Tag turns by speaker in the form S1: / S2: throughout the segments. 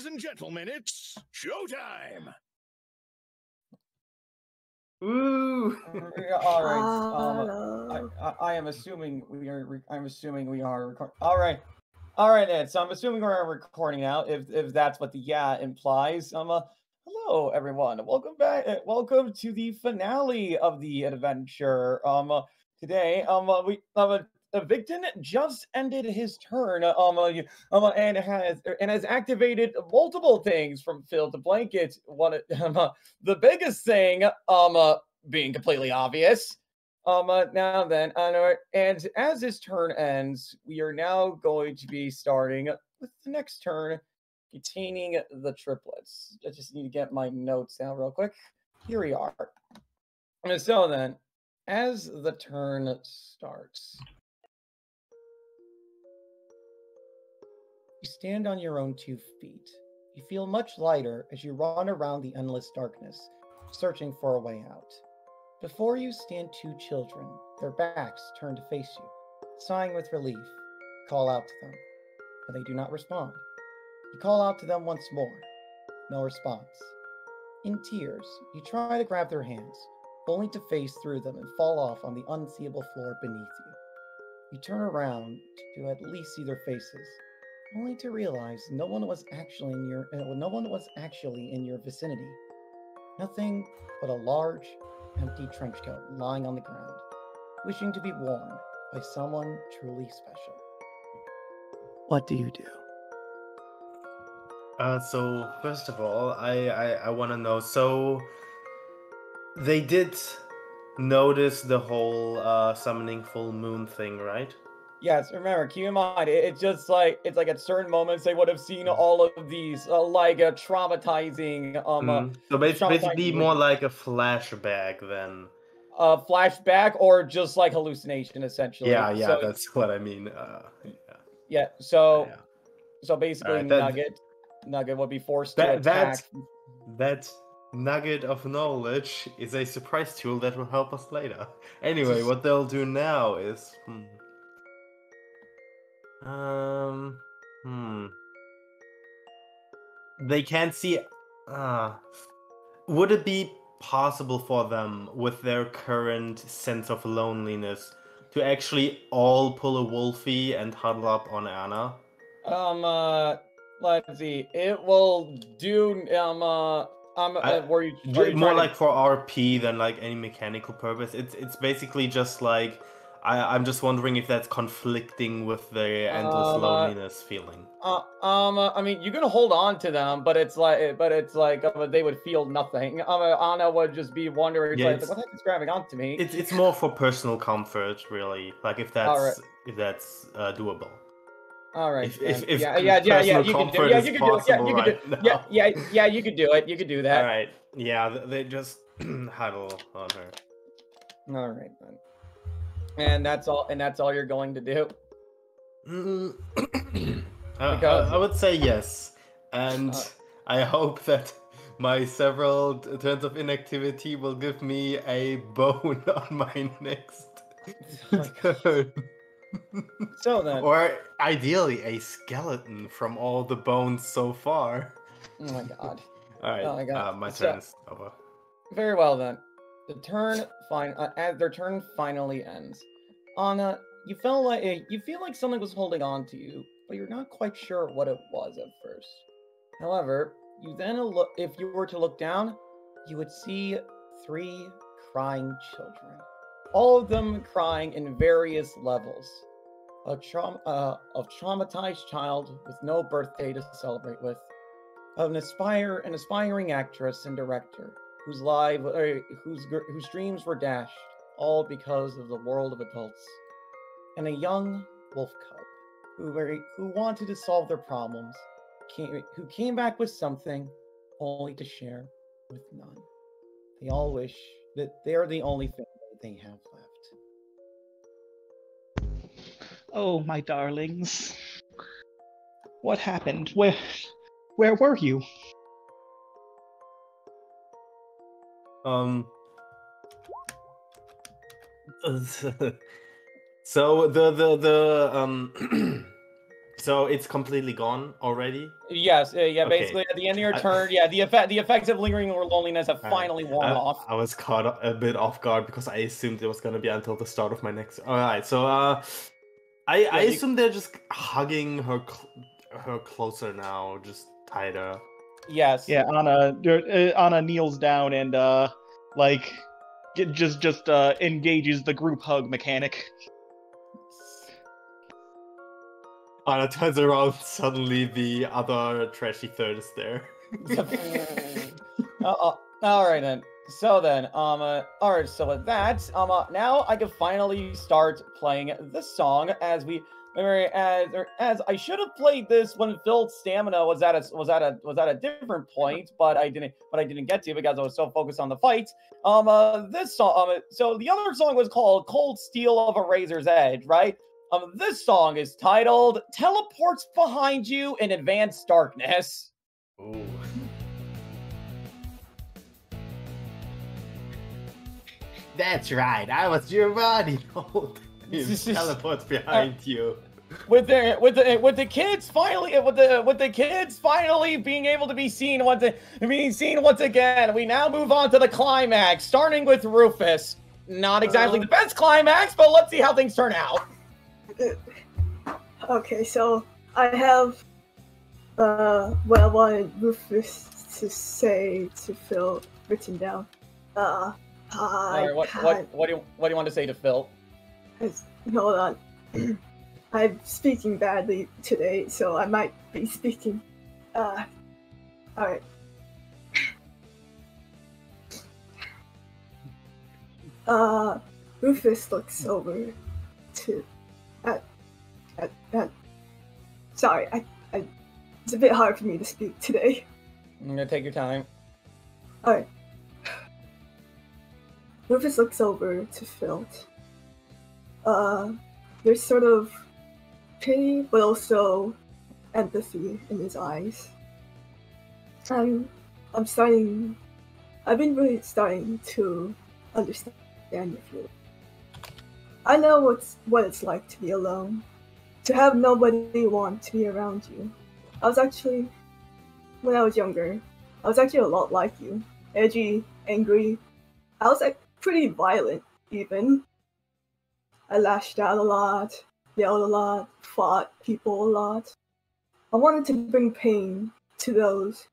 S1: Ladies and gentlemen, it's showtime!
S2: Ooh!
S3: All right. I am assuming we are. I'm assuming we are recording. All right. Then. So I'm assuming we're recording now. If that's what the yeah implies. Hello everyone. Welcome back. Welcome to the finale of the adventure. Today, Victon just ended his turn. And has activated multiple things from Filt Blancet. The biggest thing, being completely obvious. Now then, and as this turn ends, we are now going to be starting with the next turn containing the triplets. I just need to get my notes down real quick. Here we are. And so then, as the turn starts, you stand on your own 2 feet. You feel much lighter as you run around the endless darkness, searching for a way out. Before you stand 2 children, their backs turned to face you. Sighing with relief, you call out to them, but they do not respond. You call out to them once more. No response. In tears, you try to grab their hands, only to face through them and fall off on the unseeable floor beneath you. You turn around to at least see their faces, only to realize no one was actually in your vicinity. Nothing but a large, empty trench coat lying on the ground, wishing to be worn by someone truly special. What do you do?
S2: So first of all, I want to know. So they did notice the whole summoning Ful Muun thing, right?
S3: Yes, remember, keep in mind, it's just like, it's like at certain moments they would have seen all of these, traumatizing,
S2: So basically more like a flashback than...
S3: flashback, or just like hallucination, essentially.
S2: Yeah,
S3: so,
S2: that's what I mean.
S3: Yeah, so,
S2: Yeah.
S3: so basically
S2: Right,
S3: Nugget would be forced to attack.
S2: That nugget of knowledge is a surprise tool that will help us later. Anyway, what they'll do now is... They can't see... Would it be possible for them, with their current sense of loneliness, to actually all pull a Wolfie and huddle up on Anna?
S3: Let's see. It will do,
S2: more like for RP than like any mechanical purpose. It's basically just like... I'm just wondering if that's conflicting with the endless loneliness feeling.
S3: I mean, you can hold on to them, but it's like they would feel nothing. Anna would just be wondering, what the heck is grabbing onto me?
S2: It's more for personal comfort, really. Like if that's doable.
S3: All right.
S2: If
S3: you
S2: comfort
S3: could do it.
S2: is possible right now.
S3: Yeah, you could do it. You could do that.
S2: All right. Yeah, they just huddle on her.
S3: All right then. And that's all you're going to do?
S2: I would say yes. And I hope that my several turns of inactivity will give me a bone on my next turn.
S3: So then...
S2: Or ideally a skeleton from all the bones so far.
S3: Oh my god.
S2: Alright,
S3: oh my god.
S2: My turn is over.
S3: Very well then. The turn as their turn finally ends. Anna, you feel like something was holding on to you, but you're not quite sure what it was at first. However, if you were to look down, you would see 3 crying children. All of them crying in various levels. A traumatized child with no birthday to celebrate with. An aspiring actress and director whose dreams were dashed, all because of the world of adults. And a young wolf cub who wanted to solve their problems, who came back with something only to share with none. They all wish that they're the only thing that they have left.
S4: Oh, my darlings. What happened? Where were you?
S2: So So it's completely gone already?
S3: Yes, yeah.
S2: Okay.
S3: Basically, at the end of your turn, the effects of lingering loneliness have finally worn off.
S2: I was caught a bit off guard because I assumed it was gonna be until the start of my next. All right, so I assume they're just hugging her closer now, just tighter.
S3: Yes.
S4: Yeah, Anna kneels down and like just engages the group hug mechanic.
S2: Anna turns around, suddenly the other trashy third is there.
S3: All right then. So then, all right. So with that, now I can finally start playing the song as I should have played this when Filt's stamina was at a different point, but I didn't get to because I was so focused on the fight. This song, so the other song was called "Cold Steel of a Razor's Edge," right? This song is titled "Teleports Behind You in Advanced Darkness."
S2: Ooh. That's right. I was your body. Teleports behind you.
S3: With the kids finally being able to be seen once again, we now move on to the climax, starting with Rufus. Not exactly the best climax, but let's see how things turn out.
S5: Okay, so I have what I wanted Rufus to say to Phil written down.
S3: What do you want to say to Phil?
S5: Hold on. I'm speaking badly today, so I might be speaking. Alright. Rufus looks over to sorry, it's a bit hard for me to speak today.
S3: I'm gonna take your time.
S5: Alright. Rufus looks over to Filt. There's sort of pity, but also empathy in his eyes. I've been really starting to understand your feelings. I know what it's like to be alone, to have nobody want to be around you. When I was younger, I was actually a lot like you. Edgy, angry. I was pretty violent, even. I lashed out a lot, yelled a lot, fought people a lot. I wanted to bring pain to those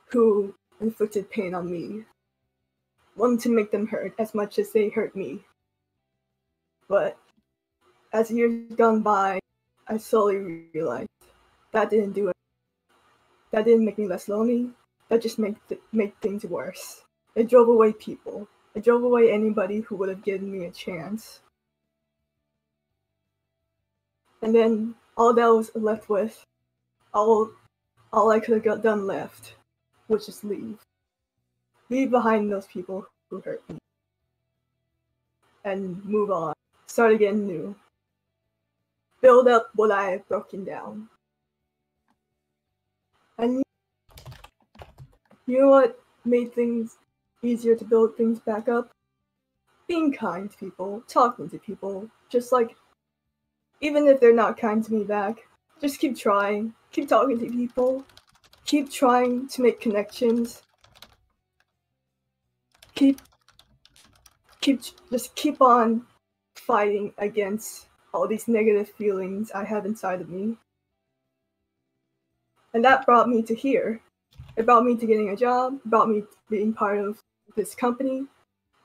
S5: who inflicted pain on me. Wanted to make them hurt as much as they hurt me. But as years gone by, I slowly realized that didn't do it. That didn't make me less lonely. That just made things worse. It drove away people. It drove away anybody who would have given me a chance. And then all that was left with, all I could have done left was just leave. Leave behind those people who hurt me. And move on. Start again new. Build up what I have broken down. And you know what made things easier to build things back up? Being kind to people, talking to people, just like, even if they're not kind to me back, just keep trying, keep talking to people, keep trying to make connections, keep on fighting against all these negative feelings I have inside of me. And that brought me to here. It brought me to getting a job, it brought me to being part of this company,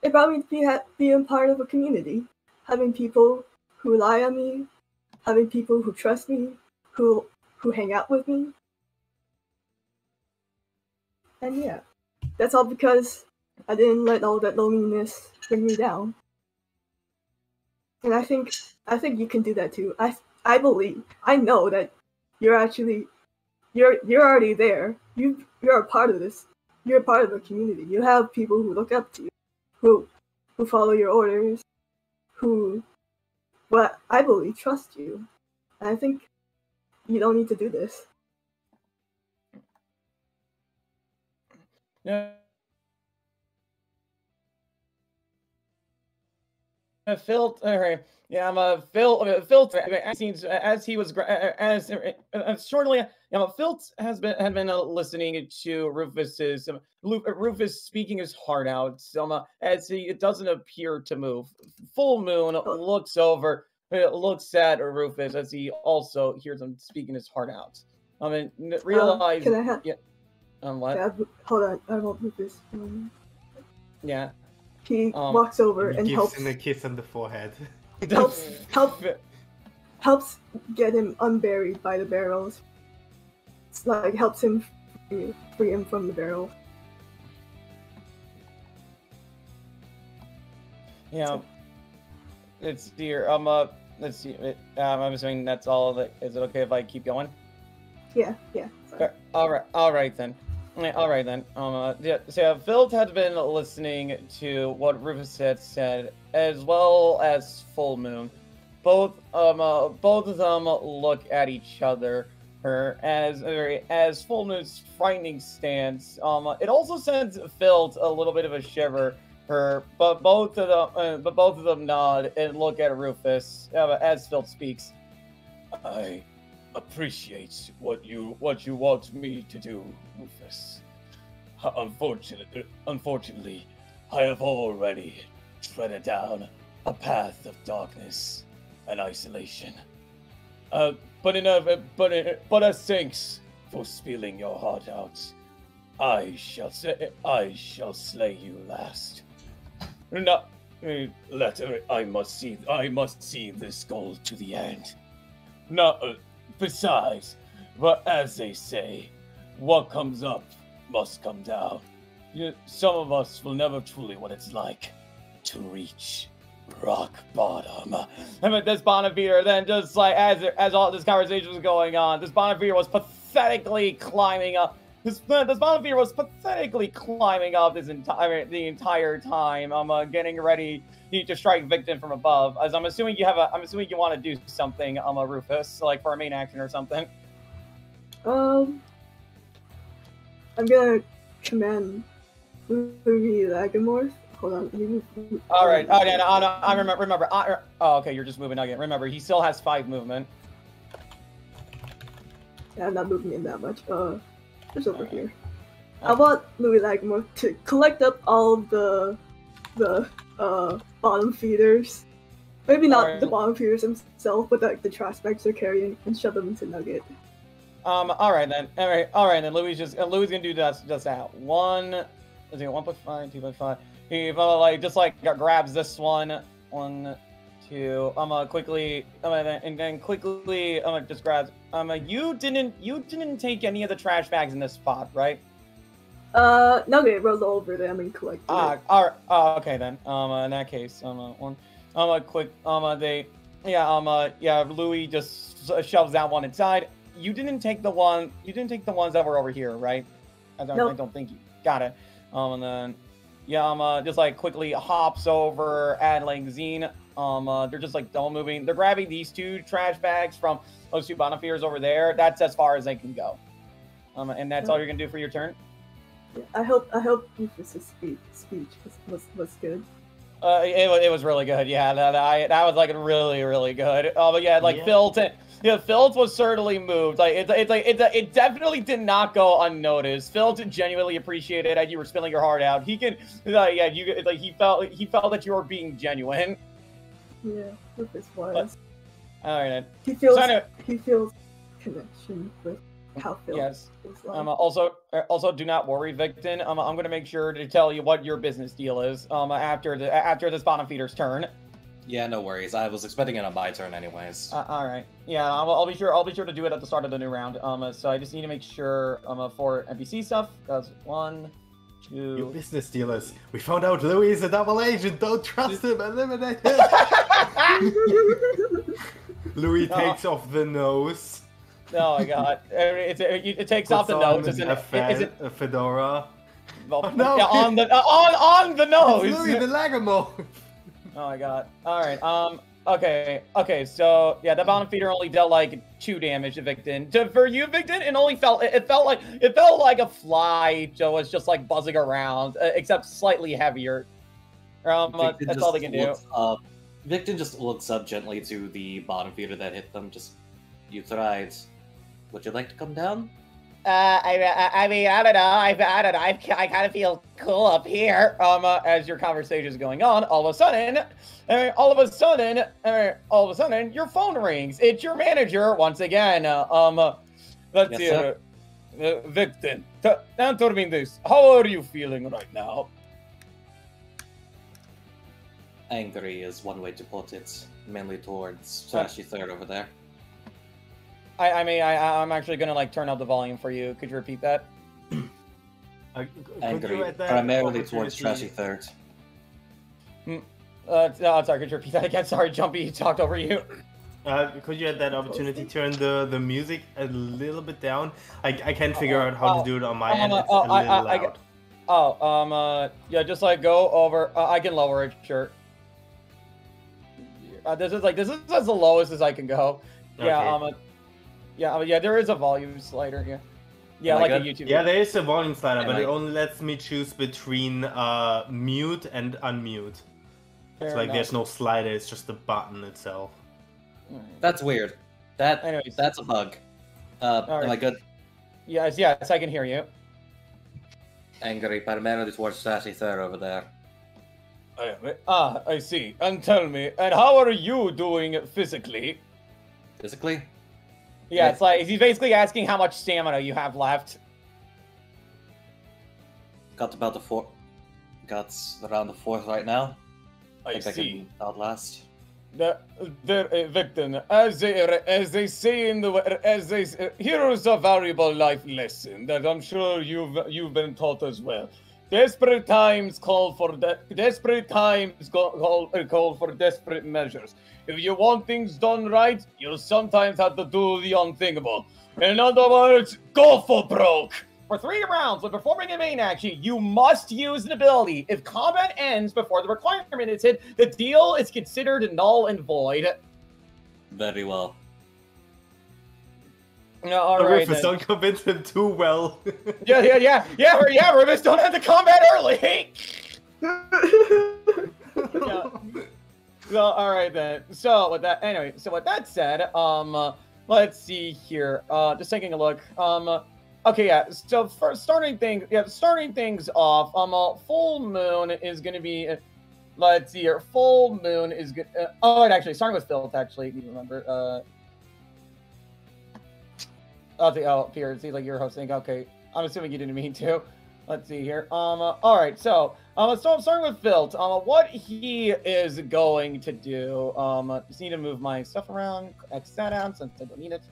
S5: it brought me to being part of a community, having people who rely on me, having people who trust me, who hang out with me. And yeah, that's all because I didn't let all that loneliness bring me down. And I think you can do that too. I believe, I know that you're already there. You're a part of this. You're a part of the community. You have people who look up to you, who follow your orders, who, well, I believe, trust you. And I think you don't need to do this.
S3: Yeah. Filt, yeah, Filt. As he was, shortly, Filt had been listening to Rufus's Rufus speaking his heart out. As it doesn't appear to move. Ful Muun looks over, looks at Rufus as he also hears him speaking his heart out. I mean, realize.
S5: Can I have?
S3: Yeah. What?
S5: Yeah, hold on. I want Rufus.
S3: Yeah.
S5: He walks over and
S2: gives
S5: helps
S2: him a kiss on the forehead.
S5: helps get him unburied by the barrels. It's like helps him free him from the barrel.
S3: Yeah, it's dear. Let's see. I'm assuming that's all of it. Is it okay if I keep going?
S5: Yeah. Sorry.
S3: All right then. Yeah, so Filt had been listening to what Rufus had said, as well as Ful Muun. Both of them look at each other. As Ful Muun's frightening stance. It also sends Filt a little bit of a shiver. But both of them nod and look at Rufus as Filt speaks.
S1: I appreciate what you want me to do, Rufus. Unfortunately, I have already treaded down a path of darkness and isolation. But as thanks for spilling your heart out, I shall slay you last. No, I must see this goal to the end. No. Besides, but as they say, what comes up must come down. Some of us will never truly what it's like to reach rock bottom.
S3: And this Bonafide then just like as all this conversation was going on, this Bonafide was pathetically climbing up. This Bonafide was pathetically climbing up the entire time. Getting ready to strike Victim from above. As I'm assuming you want to do something, Rufus, like for a main action or something.
S5: I'm gonna command Louis Lagamorth. Hold on.
S3: All right. Oh yeah. No, I remember. Okay, you're just moving again. Remember, he still has 5 movement.
S5: Yeah, I'm not moving in that much. Just over here. I want Louis Lagamorth to collect up all of the bottom feeders. Maybe not the bottom feeders themselves, but like the trash bags they're carrying and shove them into Nugget.
S3: All right then. Louis gonna do just that. 1.5, 2.5. He grabs this one. 1, 2. Quickly. And then quickly. Just grabs. You didn't take any of the trash bags in this spot, right?
S5: Nugget rolls over them and collect it.
S3: Alright. Okay then. In that case, Louis just shoves that one inside. You didn't take the ones that were over here, right? I don't think you got it. And then just like quickly hops over at like Zine. They're just like don't moving. They're grabbing these 2 trash bags from those 2 Bonafires over there. That's as far as they can go. And that's all you're gonna do for your turn.
S5: I hope Rufus's speech was good.
S3: It was really good. Yeah, that was like really, really good. But yeah, like Filt was certainly moved. Like it definitely did not go unnoticed. Filt genuinely appreciated as you were spilling your heart out. He can, he felt that you were being genuine.
S5: Yeah, Rufus was.
S3: All right.
S5: He feels connection with how Filt is like.
S3: Also, do not worry, Victon. I'm going to make sure to tell you what your business deal is. After this bottom feeder's turn.
S6: Yeah, no worries. I was expecting it on my turn, anyways.
S3: All right. Yeah, I'll be sure to do it at the start of the new round. So I just need to make sure for NPC stuff. That's 1, 2.
S2: You business dealers. We found out Louis is a double agent. Don't trust him. Eliminate him. Louis takes off the nose.
S3: Oh my god! It takes off the nose. Is it
S2: a fedora?
S3: Well, no. Yeah, on the nose.
S2: It's Louis the Lagamorth.
S3: Oh my god! All right. Okay. So yeah, the bottom feeder only dealt like 2 damage to Victon. For you, Victon, it felt like a fly. So it's just like buzzing around, except slightly heavier. That's all they can do.
S6: Victor just looks up gently to the bottom feeder that hit them. Just, you tried. Would you like to come down?
S3: I mean, I don't know. I don't know. I kind of feel cool up here. As your conversation is going on, all of a sudden, your phone rings. It's your manager once again. Let's
S6: Yes,
S3: see. Victor, answer me this. How are you feeling right now?
S6: Angry is one way to put it, mainly towards Trashy Third over there.
S3: I'm actually gonna like turn up the volume for you. Could you repeat that?
S6: Angry, primarily towards Trashy Third.
S3: Sorry, could you repeat that again? Sorry, Jumpy talked over you.
S2: Could you at that opportunity turn the music a little bit down? I can't figure out how to do it on my end. It's a little loud.
S3: Yeah, just like go over. I can lower it, sure. This is as the lowest as I can go. Yeah,
S2: Okay.
S3: Yeah, there is a volume slider. Yeah, like a YouTube.
S2: Yeah, there is a volume slider, but
S6: I-
S2: it only lets me choose between mute and unmute.
S3: Fair
S2: So like,
S3: enough.
S2: there's no slider; it's just the button itself.
S6: That's weird.
S3: Anyways.
S6: That's a bug. Am I
S3: Alright.
S6: good?
S3: Yes, I can hear you.
S6: Angry, primarily towards Trashy Third over there.
S3: I see. And tell me, and how are you doing physically?
S6: Physically?
S3: Yeah, it's like he's basically asking how much stamina you have left.
S6: Got about got around the fourth right now.
S3: I
S6: think I can outlast.
S3: Victim, as they say in the here's a valuable life lesson that I'm sure you've been taught as well. Desperate times call for desperate measures. If you want things done right, you'll sometimes have to do the unthinkable. In other words, go for broke. For 3 rounds, when performing a main action, you must use an ability. If combat ends before the requirement is hit, the deal is considered null and void.
S6: Very well.
S3: No, all right.
S2: Rufus, don't convince him too well.
S3: Yeah. Rufus, don't have the combat early. Yeah. So, all right then. So with that said, let's see here. Just taking a look. Okay, yeah. So for starting things off, Ful Muun is going to be. Let's see here. Ful Muun is good. Actually, starting with Filt. Actually, you remember. Pierre, it seems like you're hosting. Okay, I'm assuming you didn't mean to. Let's see here. All right. So, so I'm starting with Filt. What he is going to do. Just need to move my stuff around. X that out since I don't need it.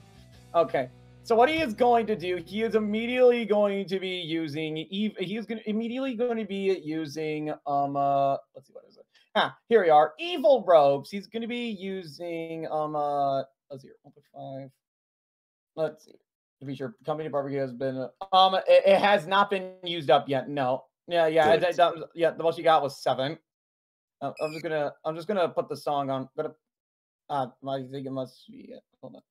S3: Okay. So what he is going to do, he is immediately going to be using. Let's see, what is it? Here we are. Evil robes. He's going to be using. Let's see here. 1.5. Let's see. To be sure, company barbecue has been. It has not been used up yet. No. Yeah. The most you got was 7. I'm just gonna put the song on. I think it must be. Hold on.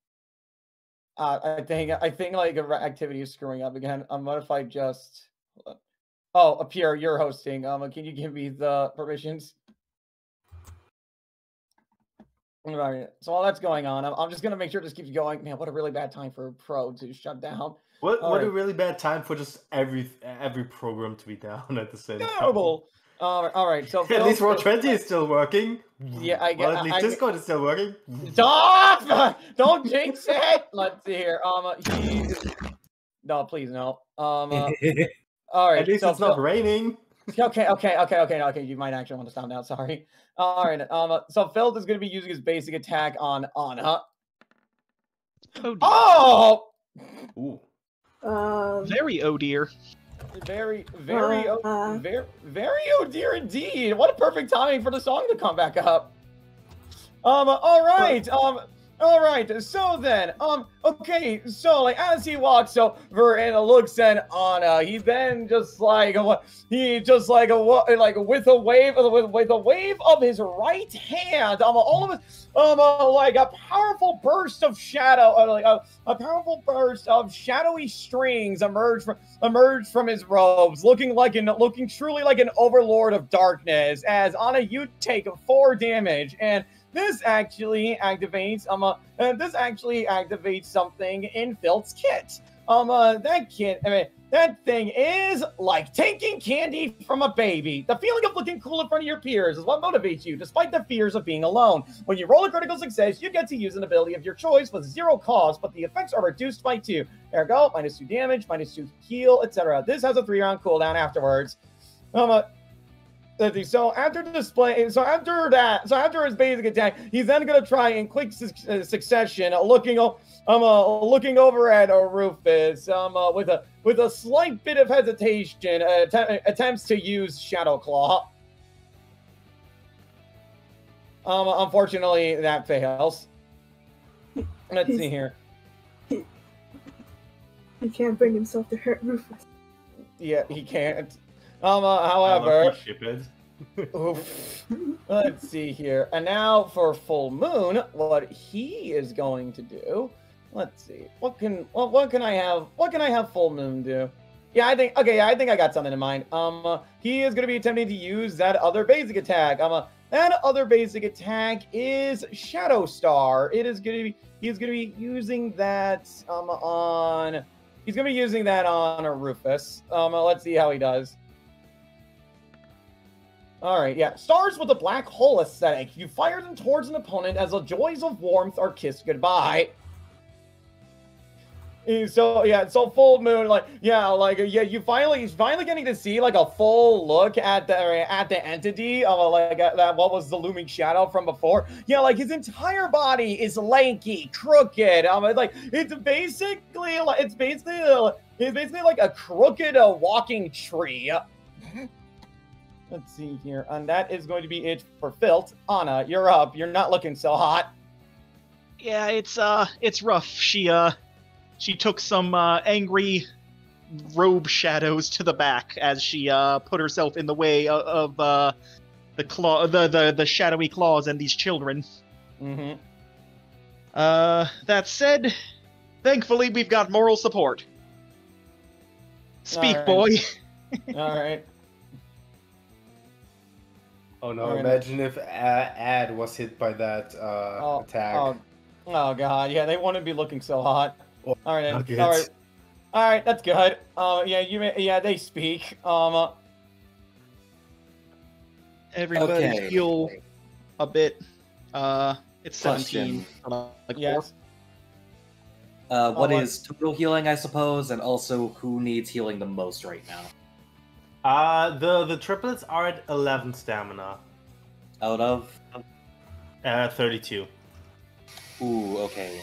S3: I think like activity is screwing up again. What if I just? Hold on. Oh, Pierre, you're hosting. Can you give me the permissions? All right. So while that's going on, I'm just gonna make sure this keeps going. Man, what a really bad time for a pro to shut down.
S2: What
S3: right.
S2: a really bad time for just every program to be down at the same time.
S3: Terrible. All right. So
S2: At least Roll20 is still working.
S3: Yeah, I guess.
S2: Well, at least Discord is still working.
S3: Stop! Don't jinx it. Let's see here. No, please no. All right.
S2: At least
S3: so
S2: it's not raining.
S3: Okay. You might actually want to stop now. Sorry. All right. So Filt is going to be using his basic attack on Anna. Oh!
S2: Ooh.
S4: Very oh dear.
S3: Very oh dear indeed. What a perfect timing for the song to come back up. All right. All right, so then, okay, so like as he walks over and looks at Anna, he then just like with a wave of his right hand, all of his like a powerful burst of shadow, a powerful burst of shadowy strings emerge from his robes, looking truly like an overlord of darkness. As Anna, you take 4 damage, and this actually activates something in Filt's kit. That thing is like taking candy from a baby. The feeling of looking cool in front of your peers is what motivates you, despite the fears of being alone. When you roll a critical success, you get to use an ability of your choice with 0 cost, but the effects are reduced by 2. Ergo, -2 damage, -2 heal, etc. This has a 3-round cooldown afterwards. So after his basic attack, he's then gonna try in quick succession, looking over at Rufus, with a slight bit of hesitation, attempts to use Shadow Claw. Unfortunately, that fails. Let's see here.
S5: He can't bring himself to hurt Rufus.
S3: Yeah, he can't. However, let's see here. And now for Ful Muun, what he is going to do. Let's see. What can I have Ful Muun do? Yeah, I think I got something in mind. He is going to be attempting to use that other basic attack. That other basic attack is Shadow Star. He's going to be using that on Rufus. Let's see how he does. Alright, yeah. Stars with a black hole aesthetic. You fire them towards an opponent as the joys of warmth are kissed goodbye. So Ful Muun, he's finally getting to see like a full look at the entity of what was the looming shadow from before. Yeah, like his entire body is lanky, crooked. It's basically like a crooked walking tree. Let's see here, and that is going to be it for Filt. Anna, you're up. You're not looking so hot.
S4: Yeah, it's rough. She took some angry robe shadows to the back as she put herself in the way of the shadowy claws and these children.
S3: Mm-hmm.
S4: That said, thankfully we've got moral support. Speak, boy.
S3: All right.
S2: Oh no! Imagine if Ad was hit by that attack.
S3: Oh god! Yeah, they wouldn't be looking so hot.
S2: Oh,
S3: all right, all right. That's good. They speak.
S4: Everybody heal a bit. It's 17.
S3: Yes.
S6: What is total healing, I suppose, and also who needs healing the most right now?
S2: The triplets are at 11 stamina.
S6: Out of?
S2: 32.
S6: Ooh, okay.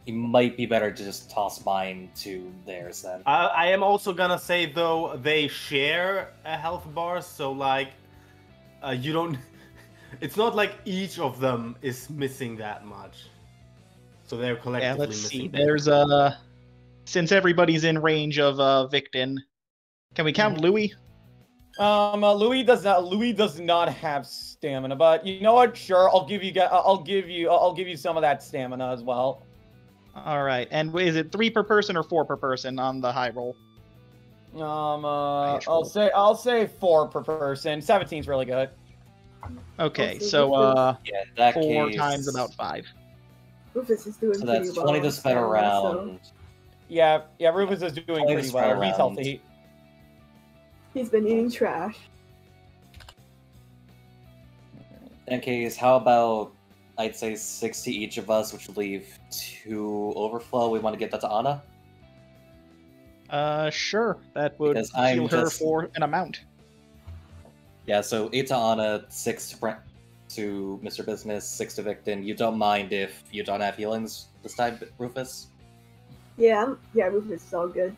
S6: It might be better to just toss mine to theirs then.
S2: I am also gonna say, though, they share a health bar, so, you don't... It's not like each of them is missing that much. So they're collectively missing.
S4: Yeah, let's see. There's, since everybody's in range of, Victon... Can we count Louis?
S3: Louis does not have stamina, but you know what? Sure, I'll give you some of that stamina as well.
S4: All right, and is it 3 per person or 4 per person on the high roll?
S3: I'll say 4 per person. 17's really good.
S4: Okay, so 4 times about 5.
S5: Rufus is doing
S6: so that's
S5: pretty well.
S6: 20 to spend around.
S5: So...
S3: Yeah, Rufus is doing pretty well. He's healthy.
S5: He's been eating trash.
S6: In that case, how about I'd say 6 to each of us, which would leave 2 overflow. We want to get that to Anna?
S4: Sure. That would heal her for an amount.
S6: Yeah, so 8 to Anna, 6 to Mr. Business, 6 to Victon. You don't mind if you don't have healings this time, Rufus?
S5: Yeah, Rufus is all good.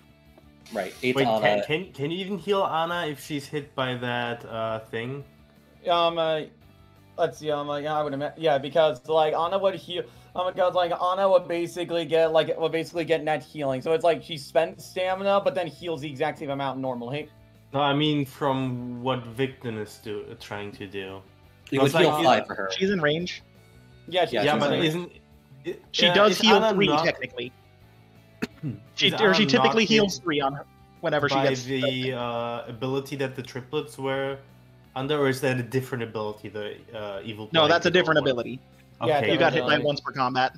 S6: Right, 8
S2: Wait,
S6: to Anna.
S2: Can you even heal Anna if she's hit by that thing?
S3: Let's see. I would imagine. Yeah, because Anna would heal. Because like Anna would basically get net healing. So it's like she spent stamina, but then heals the exact same amount normally.
S2: No, I mean from what Victon is trying to do.
S6: You would heal 5 for her.
S4: She's in range.
S3: Yeah, she's
S6: Yeah,
S2: Yeah, but
S3: in range.
S2: isn't
S4: She does heal
S2: Anna
S4: 3
S2: not
S4: technically. She
S2: Is Anna
S4: typically
S2: not
S4: heals
S2: hit
S4: 3 on her whenever she
S2: by
S4: gets
S2: the ability that the triplets were under, or is that a different ability? The evil.
S4: No, that's a
S2: Plague
S4: different
S2: one?
S4: ability.
S3: Yeah,
S2: Okay,
S4: You got hit by
S3: ability.
S4: once per combat.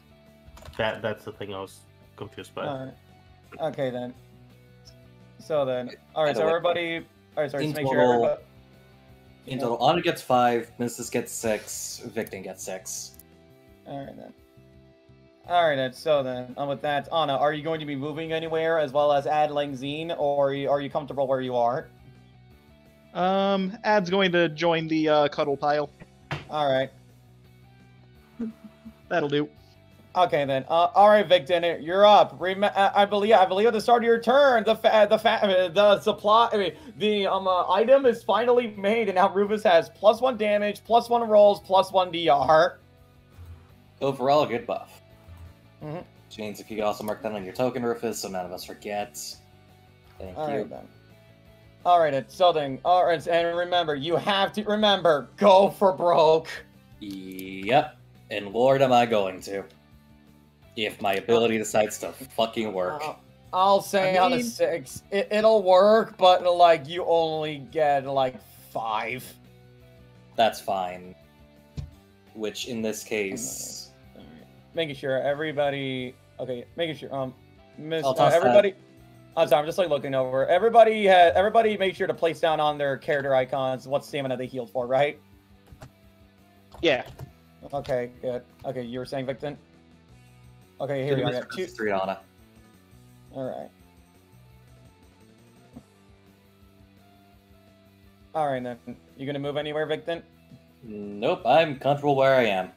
S2: that's the thing I was confused by.
S3: Alright. Okay then. So then, all right.
S6: By the
S3: So
S6: way,
S3: everybody. All right. Sorry.
S6: in
S3: Just make sure
S6: total-
S3: everybody.
S6: In total, Anna gets 5, Mrs. gets 6, Victon gets 6.
S3: All right then. All right then. So then, with that, Anna, are you going to be moving anywhere as well as adding Zine, or are you comfortable where you are?
S4: Ad's going to join the cuddle pile.
S3: All right.
S4: That'll do.
S3: Okay then. All right, Victon, you're up. I believe at the start of your turn, the supply, the item is finally made, and now Rufus has +1 damage, +1 rolls, +1 DR.
S6: Overall, a good buff.
S3: Mhm.
S6: Which means if you could also mark that on your token, Rufus, so none of us forget. Thank
S3: All
S6: you.
S3: right then. All right, so then, all right, and remember, you have to remember, go for broke.
S6: Yep. And Lord, am I going to. If my ability decides to fucking work.
S3: I'll say
S4: I
S3: on a
S4: mean-
S3: 6, it'll work, but like you only get like 5.
S6: That's fine. Which, in this case...
S3: Making sure everybody. Okay, making sure. Miss
S6: I'll toss that.
S3: everybody. I'm sorry, I'm just like looking over. Everybody make sure to place down on their character icons what stamina they healed for, right?
S4: Yeah.
S3: Okay, good. Okay, you were saying Victon? Okay, here we
S6: Give
S3: are.
S6: me
S3: Yeah, two.
S6: 3 Anna.
S3: Alright. Alright then. You gonna move anywhere, Victon?
S6: Nope, I'm comfortable where I am.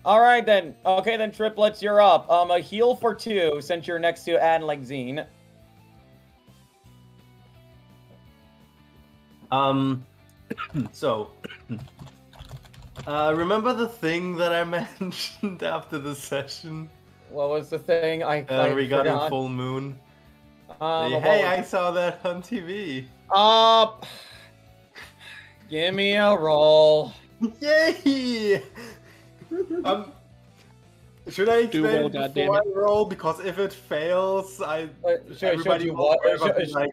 S3: Alright then. Okay then, triplets, you're up. A heal for 2 since you're next to Ad like Zine.
S2: So, remember the thing that I mentioned after the session
S3: What was the thing? I
S2: regarding
S3: forgot.
S2: Full Moon?
S3: What
S2: Hey,
S3: was-
S2: I saw that on TV.
S3: Give me a roll.
S2: Yay! Should I
S4: Do
S2: explain
S4: well,
S2: it before I roll? Because if it fails,
S3: Showed
S2: everybody
S3: you
S2: will
S3: what?
S2: forever be like,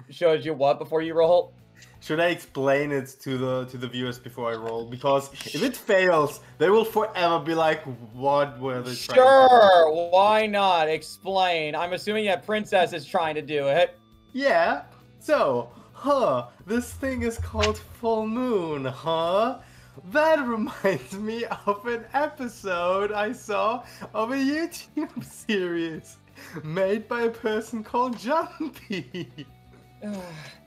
S3: Showed you what before you roll?
S2: should I explain it to the viewers before I roll? Because if it fails, they will forever be like, what were they trying to do?
S3: Sure, why not? Explain. I'm assuming that Princess is trying to do it.
S2: Yeah. So, this thing is called Full Moon, huh? That reminds me of an episode I saw of a YouTube series made by a person called Jumpy,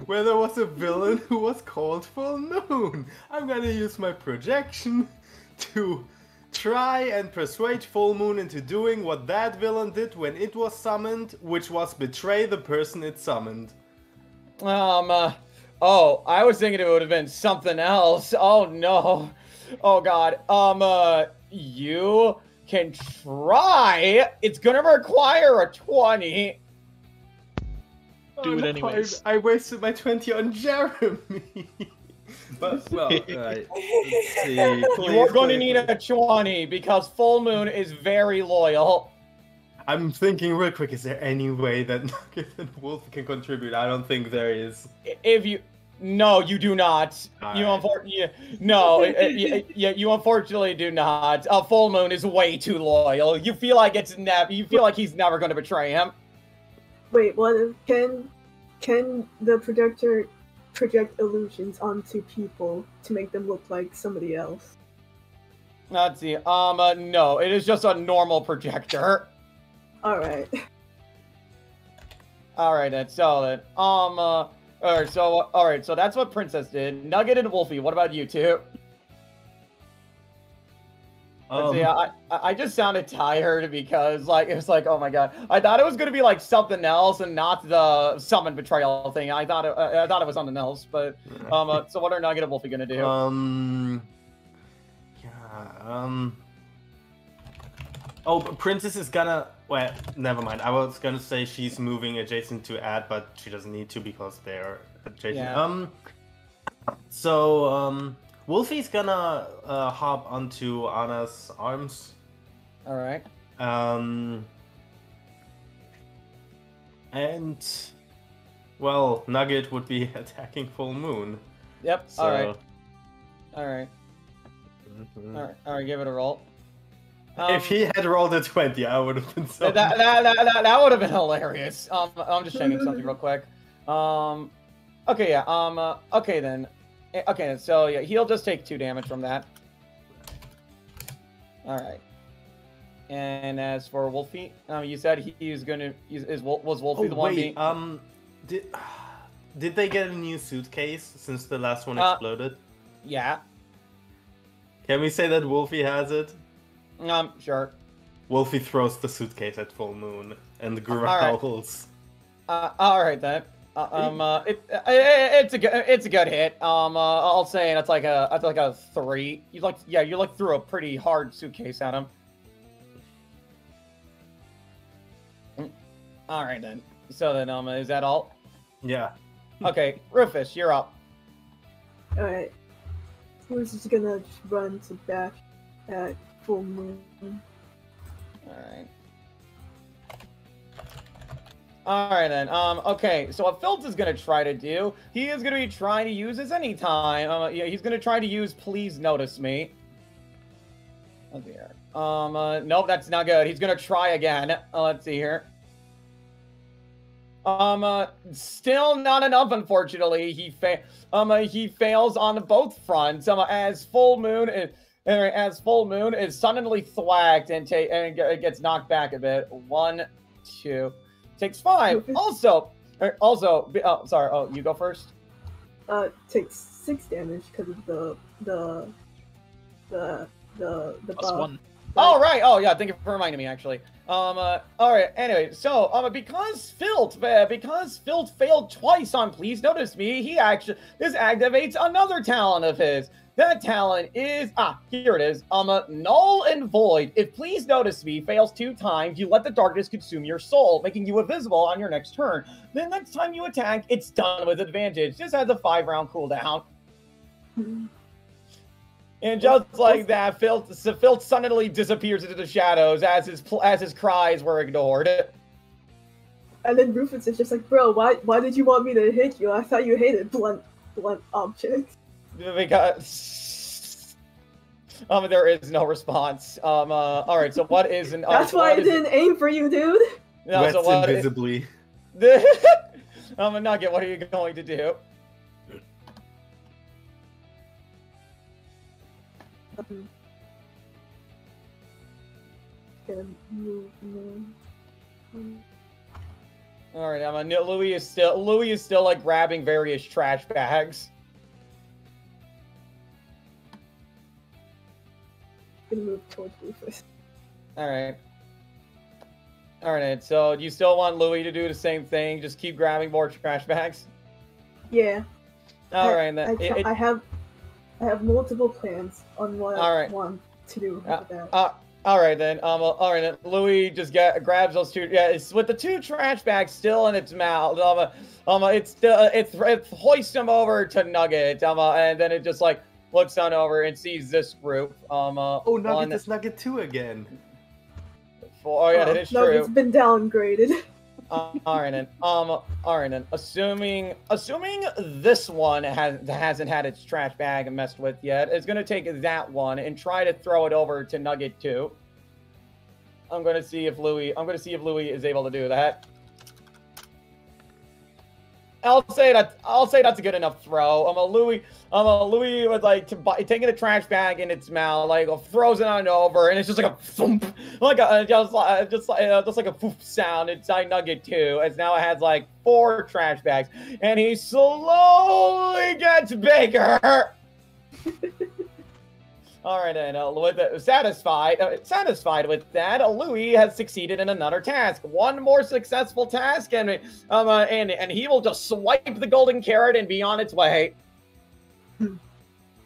S2: where there was a villain who was called Full Moon. I'm gonna use my projection to try and persuade Full Moon into doing what that villain did when it was summoned, which was betray the person it summoned.
S3: Oh, I was thinking it would have been something else. Oh no. Oh god. You can try. It's gonna require a 20.
S4: Do it anyways.
S2: I wasted my 20 on Jeremy. But, well, alright. Let's see.
S3: You're gonna need a 20 because Full Moon is very loyal.
S2: I'm thinking real quick, is there any way that Nugget and Wolf can contribute? I don't think there is.
S3: If you... No, you do not. You unfortunately do not. Full Moon is way too loyal. You feel like he's never going to betray him.
S5: Wait, what if can the projector project illusions onto people to make them look like somebody else?
S3: Let's see. No, it is just a normal projector.
S5: Alright.
S3: Alright, that's solid. Alright, so that's what Princess did. Nugget and Wolfie, what about you two? Let's see, I just sounded tired because, like, it was like, oh my god. I thought it was gonna be, like, something else and not the summon betrayal thing. I thought it was something else, but, so what are Nugget and Wolfie gonna do?
S2: Oh, Princess is gonna... Well, never mind. I was gonna say she's moving adjacent to Ad, but she doesn't need to because they're adjacent.
S3: Yeah.
S2: Wolfie's gonna hop onto Anna's arms.
S3: All right.
S2: And... Well, Nugget would be attacking Ful Muun.
S3: Yep.
S2: So...
S3: All right. All right.
S2: Mhm.
S3: All right. Give it a roll.
S2: If he had rolled a 20, I would have been so...
S3: That would have been hilarious. I'm just checking something real quick. Okay, yeah. Okay then. Okay, so yeah, he'll just take 2 damage from that. All right. And as for Wolfie, you said was Wolfie the one being?
S2: Did they get a new suitcase since the last one exploded?
S3: Yeah.
S2: Can we say that Wolfie has it?
S3: Sure.
S2: Wolfie throws the suitcase at Ful Muun and growls.
S3: All right then. It's a good hit. I'll say it's like a 3. You threw a pretty hard suitcase at him. All right then. So then, is that all?
S2: Yeah.
S3: Okay, Rufus, you're up.
S5: All right. So we're just gonna run to back at Ful Muun.
S3: Alright. Alright then, okay, so what Filt is gonna try to do, he is gonna be trying to use his anytime, yeah, he's gonna try to use Please Notice Me. Let's see here. Nope, that's not good. He's gonna try again. Let's see here. Still not enough, unfortunately. He fails on both fronts, as Ful Muun is suddenly thwacked and gets knocked back a bit. 1, 2, takes 5. Also, sorry. Oh, you go first.
S5: Takes 6 damage because of the
S4: +1.
S3: Oh, right. Oh, yeah. Thank you for reminding me, actually. All right. Anyway, so, because Filt failed twice on Please Notice Me, this activates another talent of his. That talent is, here it is. Null and Void. If Please Notice Me fails 2 times, you let the darkness consume your soul, making you invisible on your next turn. The next time you attack, it's done with advantage. Just has a 5-round cooldown. And just like that, Filt suddenly disappears into the shadows as his cries were ignored.
S5: And then Rufus is just like, bro, why did you want me to hit you? I thought you hated blunt objects.
S3: Because there is no response. All right. So what is an?
S5: That's why I didn't aim for you, dude.
S3: No, so what
S2: invisibly.
S3: Nugget, what are you going to do? All right. Louis is still like grabbing various trash bags.
S5: Move towards Rufus.
S3: All right. So you still want Louis to do the same thing? Just keep grabbing more trash bags.
S5: Yeah.
S3: All right. Then
S5: I have multiple plans on what I want to do with that.
S3: All right then. All right then. Louis just grabs those 2. Yeah, it's with the 2 trash bags still in its mouth. It hoists them over to Nugget. And then it just like looks on over and sees this group.
S2: Nugget is Nugget 2 again.
S3: That is true.
S5: Nugget's been downgraded.
S3: All right then. Assuming this one hasn't had its trash bag messed with yet, it's gonna take that one and try to throw it over to Nugget 2. I'm gonna see if Louis is able to do that. I'll say that's a good enough throw. Louis was like taking a trash bag in its mouth, like throws it on over, and it's just like a thump, just like a poof sound inside Nugget 2. As now it has like 4 trash bags, and he slowly gets bigger. All right, and satisfied with that, Louis has succeeded in another task. One more successful task, and he will just swipe the golden carrot and be on its way.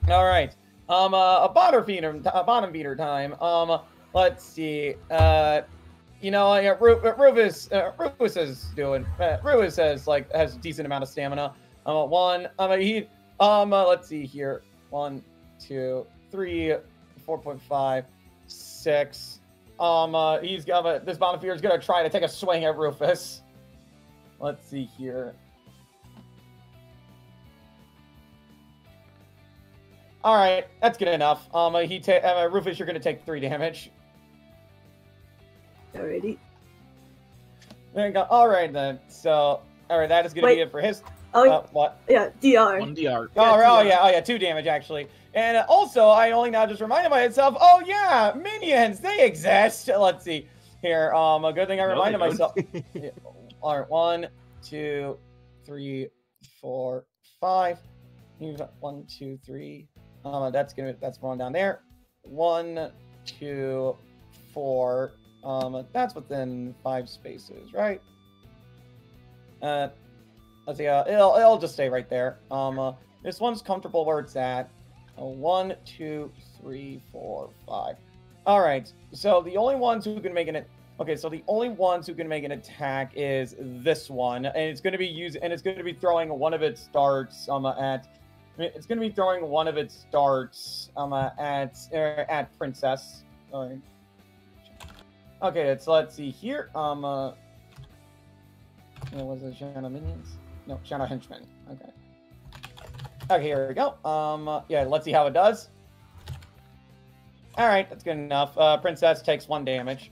S3: All right, a bottom feeder time. let's see. You know, yeah, Rufus is doing. Rufus has a decent amount of stamina. Let's see here. 1, 2, 3, 4.5, 6. He's got this Bonafide is gonna try to take a swing at Rufus. Let's see here. All right, that's good enough. Rufus, you're gonna take 3 damage.
S5: Alrighty.
S3: There you go. All right then. So, all right, that is gonna be it for his.
S5: Oh,
S3: what?
S5: yeah, DR.
S4: 1 DR.
S3: Oh yeah, 2 damage actually. And also, I only now just reminded myself. Oh yeah, minions, they exist. Let's see here. A good thing I reminded myself. Yeah. All right, 1, 2, 3, 4, 5. 1, 2, 3. That's going down there. 1, 2, 4. That's within 5 spaces, right? Let's see. It'll just stay right there. This one's comfortable where it's at. 1, 2, 3, 4, 5. All right. So the only ones who can make an attack is this one, and it's going to be throwing one of its darts at Princess. All right. Okay, let's see here. Was it Shadow Minions? No, Shadow Henchmen. Okay. Okay, here we go. Yeah, let's see how it does. All right, that's good enough. Princess takes 1 damage.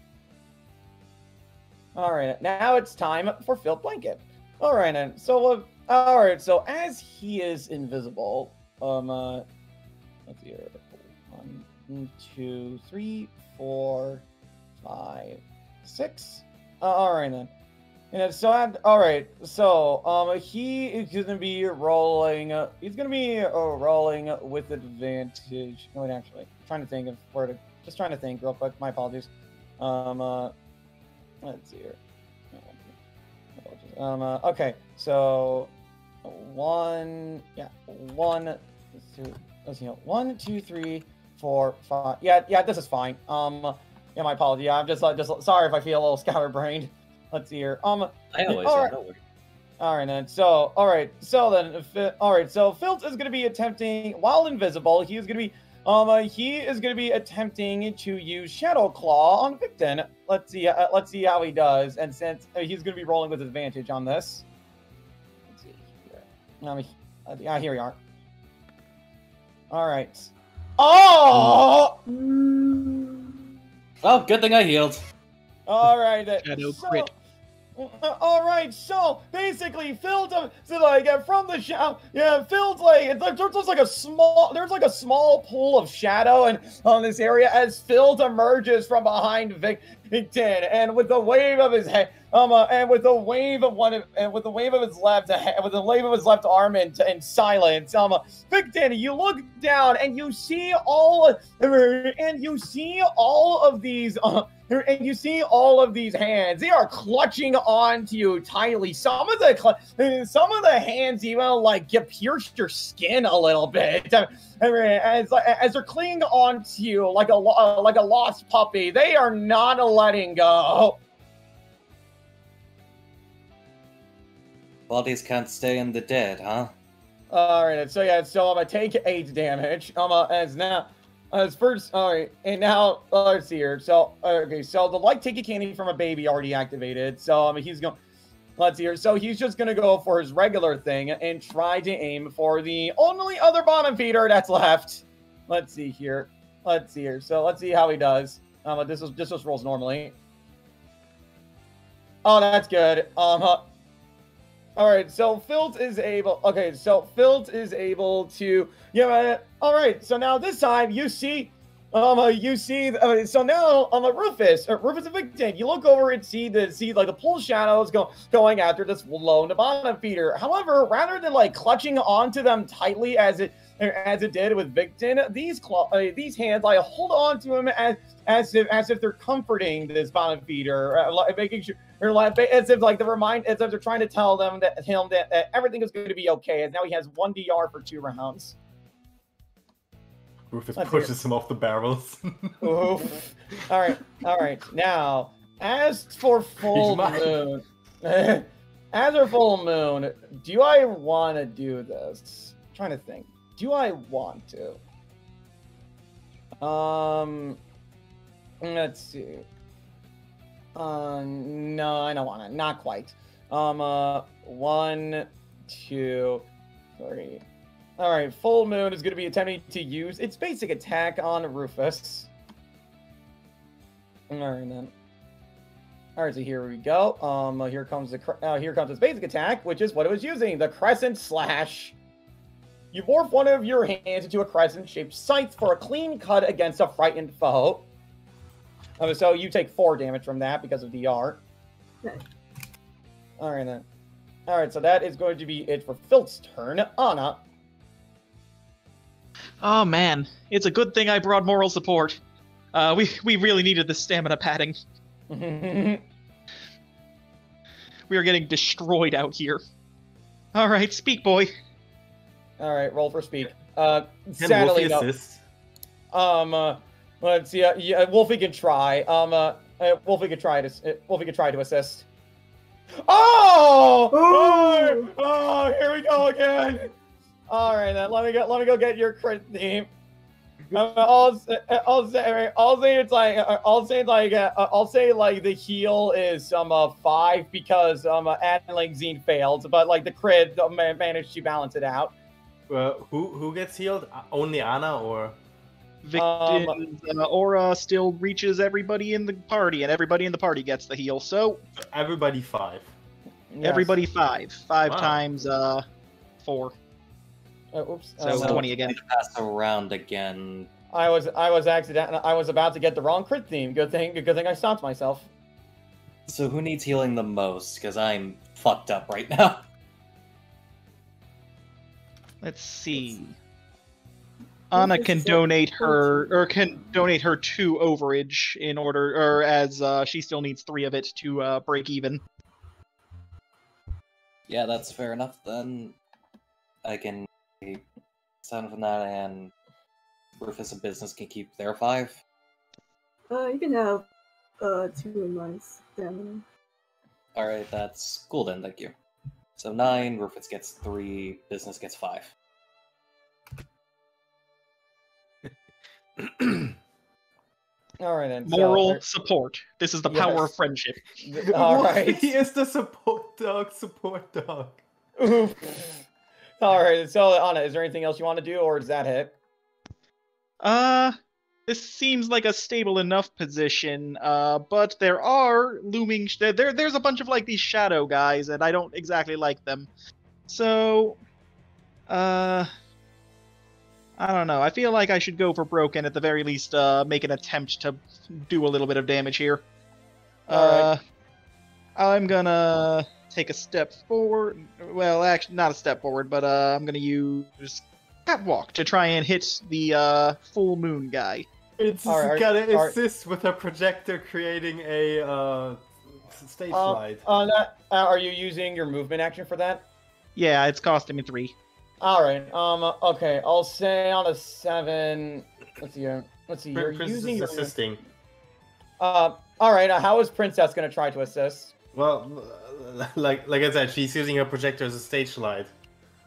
S3: All right, now it's time for Filt Blancet. All right, then. So, all right. So as he is invisible, let's see here. 1, 2, 3, 4, 5, 6. All right then. And so, all right. So, he is gonna be rolling. He's gonna be rolling with advantage. No, wait, actually, trying to think of where to. Just trying to think real quick. My apologies. Let's see here. Okay. So, 1. Yeah, 1, 2. Let's see. 1, 2, 3, 4, 5. Yeah. This is fine. Yeah, my apology. Yeah, I'm just sorry if I feel a little scatterbrained. Let's see here.
S6: I always
S3: all right.
S6: don't worry.
S3: All right, then. So, all right. So then, So Filt is going to be attempting, while invisible, he is going to be attempting to use Shadow Claw on Victon. Let's see how he does. And since he's going to be rolling with advantage on this. Let's see here. Here we are. All right. Oh!
S6: Oh, good thing I healed.
S3: All right.
S4: Shadow crit.
S3: All right, so basically, Filt, from the shadow, Filt's there's like a small pool of shadow on this area as Filt emerges from behind Victon, and with the wave of his head, with the wave of his left arm in silence, Victon, you look down and you see all of these. And you see all of these hands. They are clutching onto you tightly. Some of the hands even pierce your skin a little bit. As they're clinging onto you like a lost puppy. They are not letting go.
S6: Bodies can't stay in the dead, huh?
S3: All right. So I'm gonna take 8 damage. First, all right, and now let's see here. So, okay, so the take a candy from a baby already activated. So, he's going. Let's see here. So he's just gonna go for his regular thing and try to aim for the only other bottom feeder that's left. Let's see here. So let's see how he does. This just rolls normally. Oh, that's good. All right, so Filt is able. Okay, so Filt is able to. Yeah. All right. So now this time you see. So now Rufus and Victon, you look over and see the pull shadows going after this lone bottom feeder. However, rather than clutching onto them tightly as it did with Victon, these hands hold on to him as if they're comforting this bottom feeder, making sure. As if they're trying to tell him that everything is going to be okay, as now he has 1 DR for 2 rounds.
S2: Rufus
S3: Let's hear
S2: pushes him off the barrels.
S3: Oof. All right. Now, as for Full Moon, as for Full Moon, do I want to do this? I'm trying to think. Do I want to? Let's see. No, I don't want to. Not quite. 1, 2, 3. All right, Full Moon is going to be attempting to use its basic attack on Rufus. All right, then. All right, so here we go. Here comes its basic attack, which is what it was using, the Crescent Slash. You morph one of your hands into a crescent-shaped scythe for a clean cut against a frightened foe. So you take 4 damage from that because of DR.
S5: Okay.
S3: All right, then. All right, so that is going to be it for Filt's turn. Anna.
S4: Oh man, it's a good thing I brought moral support. We really needed this stamina padding. We are getting destroyed out here. All right, speak, boy.
S3: All right, roll for speak.
S2: Can
S3: Sadly,
S2: Wolfie
S3: no.
S2: assist?
S3: Let's see. Yeah, Wolfie can try. Wolfie could try to assist. Oh! Oh! Here we go again. All right, then. Let me go get your crit theme. I'll say the heal is 5 because Adlingzine failed, but like the crit managed to balance it out.
S2: Who gets healed? Only Anna or?
S4: Victor's aura still reaches everybody in the party, and everybody in the party gets the heal. So
S2: everybody 5.
S3: Yes.
S4: Everybody 5. 5
S2: Wow.
S4: times 4.
S3: Oops.
S4: So 20 again.
S6: Pass around again.
S3: I was about to get the wrong crit theme. Good thing I stopped myself.
S6: So who needs healing the most? Because I'm fucked up right now.
S4: Let's see. Anna can donate her 2 overage in order, or as she still needs 3 of it to break even.
S6: Yeah, that's fair enough then. I can 7 from that, and Rufus and Business can keep their 5.
S5: You can have 2 months then.
S6: Alright, that's cool then, thank you. So 9, Rufus gets 3, Business gets 5.
S3: All right, then.
S4: Moral support. This is the power of friendship.
S3: All right.
S2: He is the support dog.
S3: Oof. All right. So Anna, is there anything else you want to do, or does that hit?
S4: This seems like a stable enough position, but there are looming... There's a bunch of, like, these shadow guys, and I don't exactly like them. So, I don't know. I feel like I should go for broke and at the very least make an attempt to do a little bit of damage here.
S3: Alright.
S4: I'm gonna take a step forward. Well, actually, not a step forward, but I'm gonna use Catwalk to try and hit the Full Moon guy.
S2: It's gotta assist with a projector creating a stage slide.
S3: Are you using your movement action for that?
S4: Yeah, it's costing me 3.
S3: All right. Okay. I'll say on a 7. Let's see here. You're
S2: Princess
S3: using
S2: is
S3: your
S2: assisting.
S3: All right. How is Princess gonna try to assist?
S2: Well, like I said, she's using her projector as a stage slide.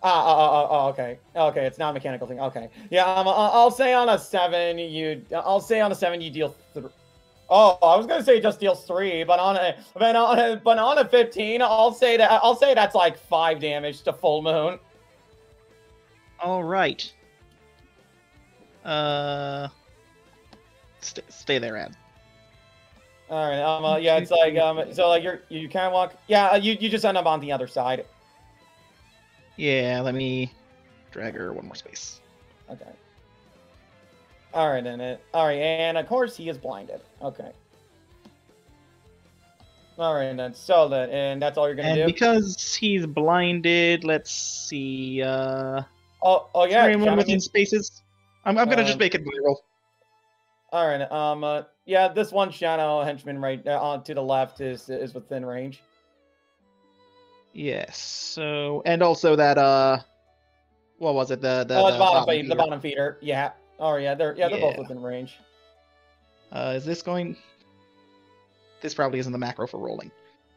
S3: Okay. Okay. It's not a mechanical thing. Okay. Yeah. I'll say on a 7. I'll say on a 7 you deal 3. Oh, I was gonna say just deals 3, but on a 15, I'll say that's like 5 damage to Full Moon.
S4: All right. Stay there, Ad.
S3: All right. Yeah. It's like so like you can't walk. Yeah. You just end up on the other side.
S4: Yeah. Let me drag her 1 more space.
S3: Okay. All right, and of course he is blinded. Okay. All right, then. So and that's all you're gonna do.
S4: And because he's blinded, let's see.
S3: Oh yeah.
S4: Everyone within spaces. I'm gonna just make it viral.
S3: All right. Yeah. This one shadow henchman right on to the left is within range.
S4: Yes. So and also that what was it? The
S3: bottom feeder. Yeah. Oh yeah, they're both within range.
S4: Is this going? This probably isn't the macro for rolling.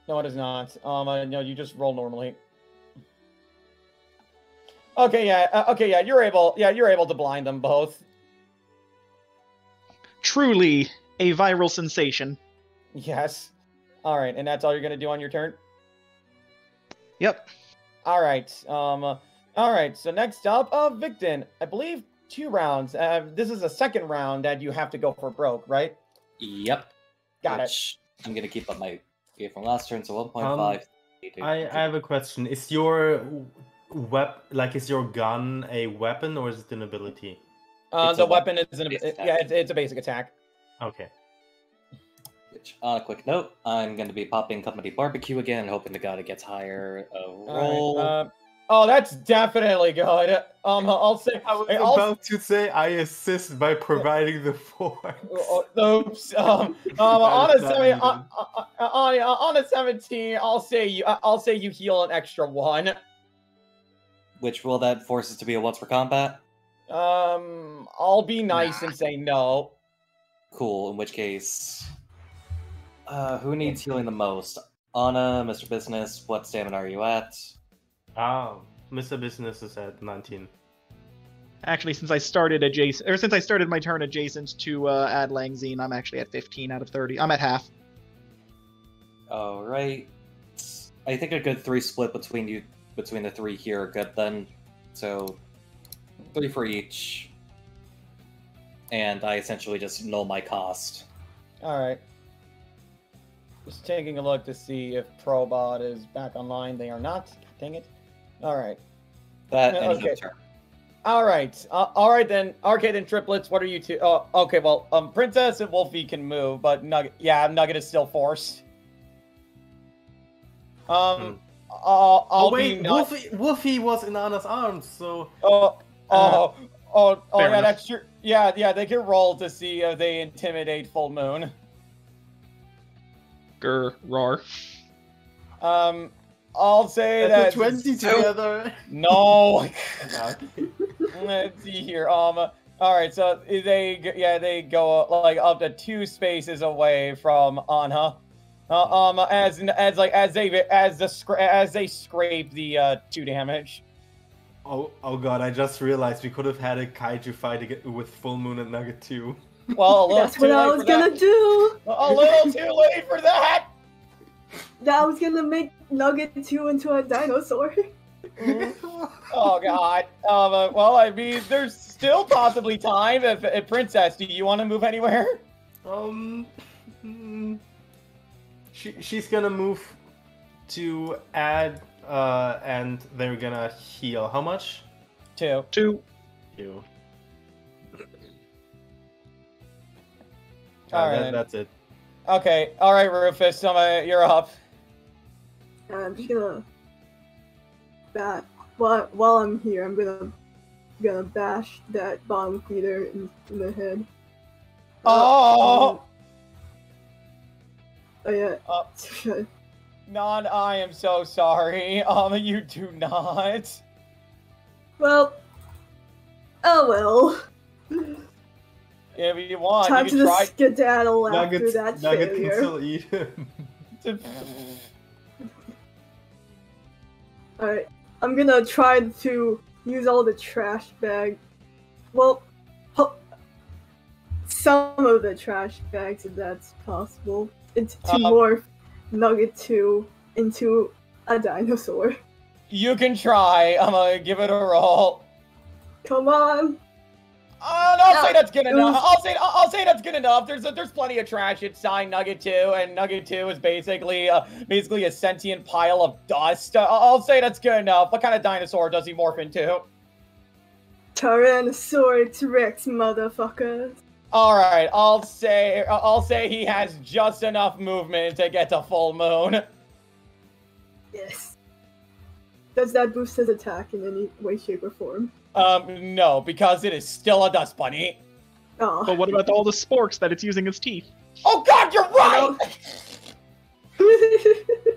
S3: No, it is not. No, you just roll normally. Okay, yeah, you're able to blind them both.
S4: Truly a viral sensation.
S3: Yes. All right, and that's all you're gonna do on your turn.
S4: Yep.
S3: All right. All right. So next up, Victon. I believe 2 rounds. This is the second round that you have to go for broke, right?
S6: Yep.
S3: Got it.
S6: I'm gonna keep up my gear from last turn, so 1.5.
S2: I have a question. Is your is your gun a weapon or is it an ability?
S3: The weapon is it's a basic attack.
S2: Okay.
S6: Which, on a quick note, I'm going to be popping Company Barbecue again, hoping to God it gets higher. Roll.
S3: Right, oh, that's definitely good. I'll say.
S2: I was about to say I assist by providing the force.
S3: Oops. On a 17, I'll say you heal an extra 1.
S6: Which will that force us to be a once per combat?
S3: I'll be nice and say no.
S6: Cool. In which case, who needs healing the most? Anna, Mr. Business, what stamina are you at?
S2: Mr. Business is at 19.
S4: Actually, since I started my turn adjacent to Adlangzine, I'm actually at 15 out of 30. I'm at half.
S6: All right. I think a good 3 split between the 3 here are good then. So 3 for each. And I essentially just null my cost.
S3: Alright. Just taking a look to see if Probot is back online. They are not. God dang it. Alright.
S6: That ends your turn.
S3: Alright. Alright then. Okay then, triplets, what are you two? Oh, okay, well, Princess and Wolfie can move, but Nugget is still forced.
S2: Wait, Wolfie was in Anna's arms, so...
S3: yeah,
S4: enough.
S3: that's true. Yeah, they can roll to see if they intimidate Ful Muun.
S4: Roar.
S3: I'll say
S2: that's
S3: that...
S2: 20 together!
S3: No! Let's see here, alright, so they go, like, up to 2 spaces away from Anna. As they scrape the 2 damage.
S2: Oh god, I just realized we could have had a kaiju fight with Ful Muun and Nugget 2.
S3: Well,
S5: that's what I was gonna do!
S3: A little too late for that!
S5: That was gonna make Nugget 2 into a dinosaur.
S3: Oh god. Well, I mean, there's still possibly time. If Princess, do you want to move anywhere?
S2: She's gonna move to add, and they're gonna heal. How much?
S3: 2.
S4: 2.
S3: Alright.
S2: That's it.
S3: Okay. Alright, Rufus, you're up.
S5: I'm just gonna while I'm here, I'm gonna bash that bomb leader in the head.
S3: Oh!
S5: Oh yeah.
S3: Non, I am so sorry. You do not.
S5: Well. Oh well.
S3: If you want,
S5: Time
S3: you
S5: to
S3: can try.
S5: skedaddle after that
S2: Nugget can
S5: failure.
S2: still eat him.
S5: Alright, I'm gonna try to use all the trash bag. Well, some of the trash bags, if that's possible. It's to morph Nugget 2 into a dinosaur.
S3: You can try. I'm gonna give it a roll.
S5: Come on.
S3: I'll say that's good enough. I'll say that's good enough. There's plenty of trash inside Nugget 2, and Nugget 2 is basically a sentient pile of dust. I'll say that's good enough. What kind of dinosaur does he morph into?
S5: Tyrannosaurus Rex, motherfucker.
S3: All right, I'll say he has just enough movement to get to Ful Muun.
S5: Yes. Does that boost his attack in any way, shape, or form?
S3: No, because it is still a dust bunny.
S5: Oh.
S4: But what about all the sporks that it's using its teeth?
S3: Oh god, you're right!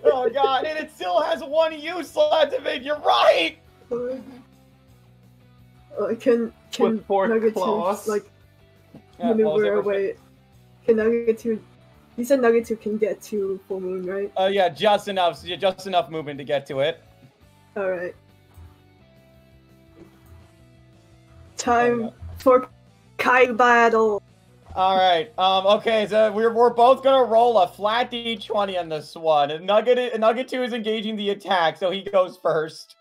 S3: Oh god, and it still has 1 use left of it, you're right!
S5: Can
S2: With 4
S5: Nugget
S2: claws.
S5: 2 like
S3: Yeah, what was it,
S5: maneuver
S3: Rufus?
S5: away? Can Nugget 2? You said Nugget 2 can get to Full Moon, right?
S3: Yeah, just enough movement to get to it.
S5: All right.
S3: There we
S5: Time for Kai battle.
S3: All right. Okay. So we're both gonna roll a flat d20 on this one. And Nugget 2 is engaging the attack, so he goes first.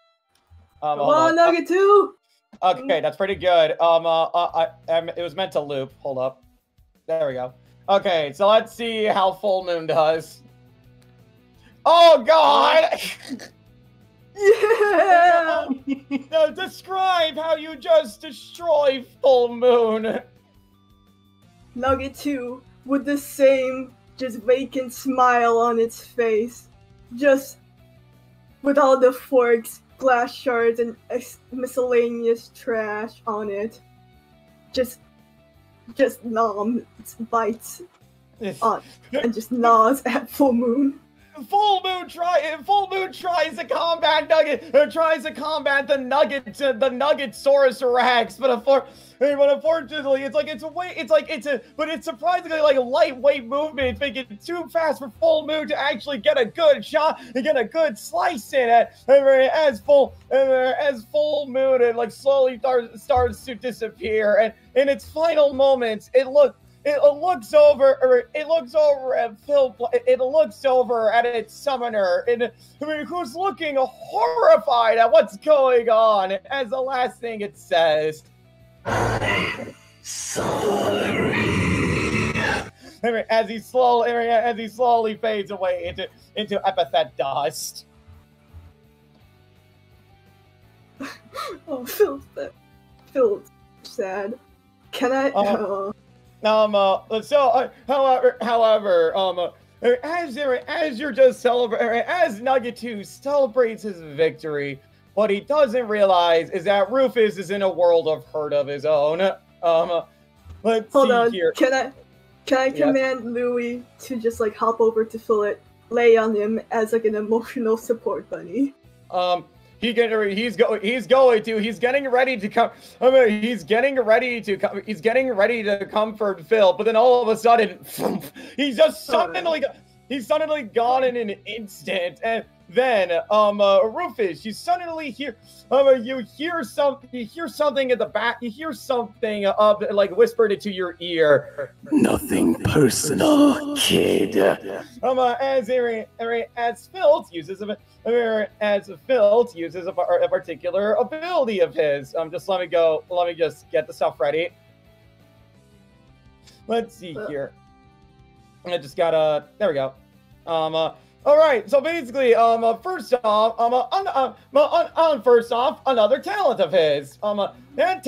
S5: Come
S3: Hold
S5: on, Nugget 2.
S3: Okay, that's pretty good. It was meant to loop. Hold up. There we go. Okay, so let's see how Full Moon does. Oh God!
S5: Yeah.
S3: Describe how you just destroy Full Moon.
S5: Nugget 2 with the same just vacant smile on its face, just with all the forks, glass shards, and miscellaneous trash on it. Just bites on and just gnaws at Full Moon.
S3: Full Moon tries to combat the Nuggetsaurus Rex, but unfortunately, it's surprisingly like a lightweight movement. It's making it too fast for Full Moon to actually get a good shot and get a good slice in it. As Full Moon it like slowly starts to disappear, and in its final moments, it looks over at Phil. It looks over at its summoner, and who's looking horrified at what's going on. As the last thing it says, "I'm sorry." As he slowly fades away into epithet dust.
S5: Oh, Phil's sad. Can I?
S3: However, as you're just celebrating, as Nugget 2 celebrates his victory, what he doesn't realize is that Rufus is in a world of hurt of his own. Let's
S5: Hold
S3: see
S5: on.
S3: here.
S5: Can I command Louis to just like hop over to Philip, lay on him as like an emotional support bunny?
S3: He's getting ready to comfort Phil, but then all of a sudden, he's suddenly gone in an instant, and then Rufus, you suddenly hear you hear something at the back, you hear something like whispered into your ear. Nothing personal, kid. As Filt uses a particular ability of his. Let me just get the stuff ready. Let's see here. I just gotta. There we go. All right. So basically, first off, another talent of his. That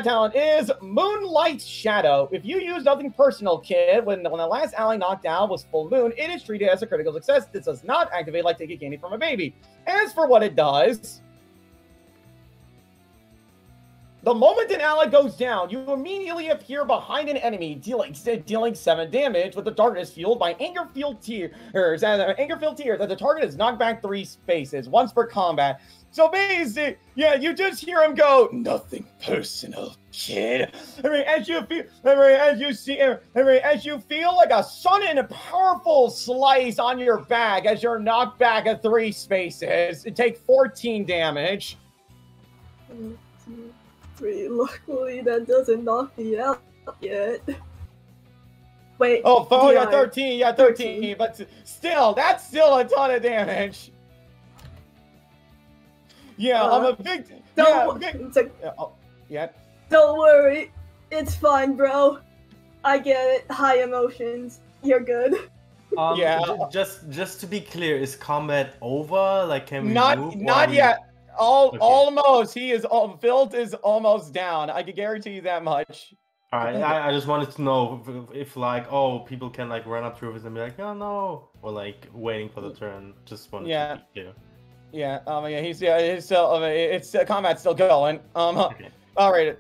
S3: talent is Moonlight Shadow. If you use nothing personal, kid, when the last ally knocked down was Full Moon, it is treated as a critical success. This does not activate like taking candy from a baby. As for what it does, the moment an ally goes down, you immediately appear behind an enemy, dealing 7 damage with the darkness fueled by anger-filled tears. That the target is knocked back 3 spaces once per combat. So basically, yeah, you just hear him go, "Nothing personal, kid." As you feel like a sudden and powerful slice on your back as you're knocked back at 3 spaces. It takes 14 damage.
S5: 1, 2, 3. Luckily, that doesn't knock me out yet. Wait.
S3: Oh, yeah, 13. Yeah, 13. But still, that's still a ton of damage. Yeah, I'm a big.
S5: Don't worry, it's fine, bro. I get it. High emotions. You're good.
S2: Just to be clear, is combat over? Like, can we move?
S3: Not yet. Almost. Filt is almost down. I can guarantee you that much.
S2: All right. I just wanted to know if like, people can like run up to Rufus and be like, "Oh no," or like waiting for the turn. Just wanted to be clear.
S3: Yeah, he's still, it's combat's still going.
S2: Okay.
S3: All right.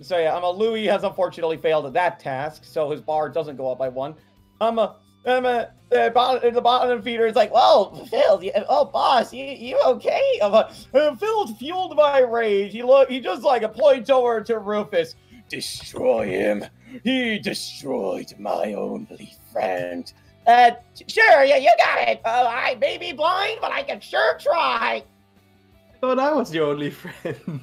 S3: So yeah, Louis has unfortunately failed at that task, so his bar doesn't go up by 1. The bottom feeder is like, "Whoa, Phil! Boss, you okay?" Phil's fueled by rage. He just like points over to Rufus. Destroy him. He destroyed my only friend. Sure, yeah, you got it. I may be blind, but I can sure try.
S2: I thought I was your only friend.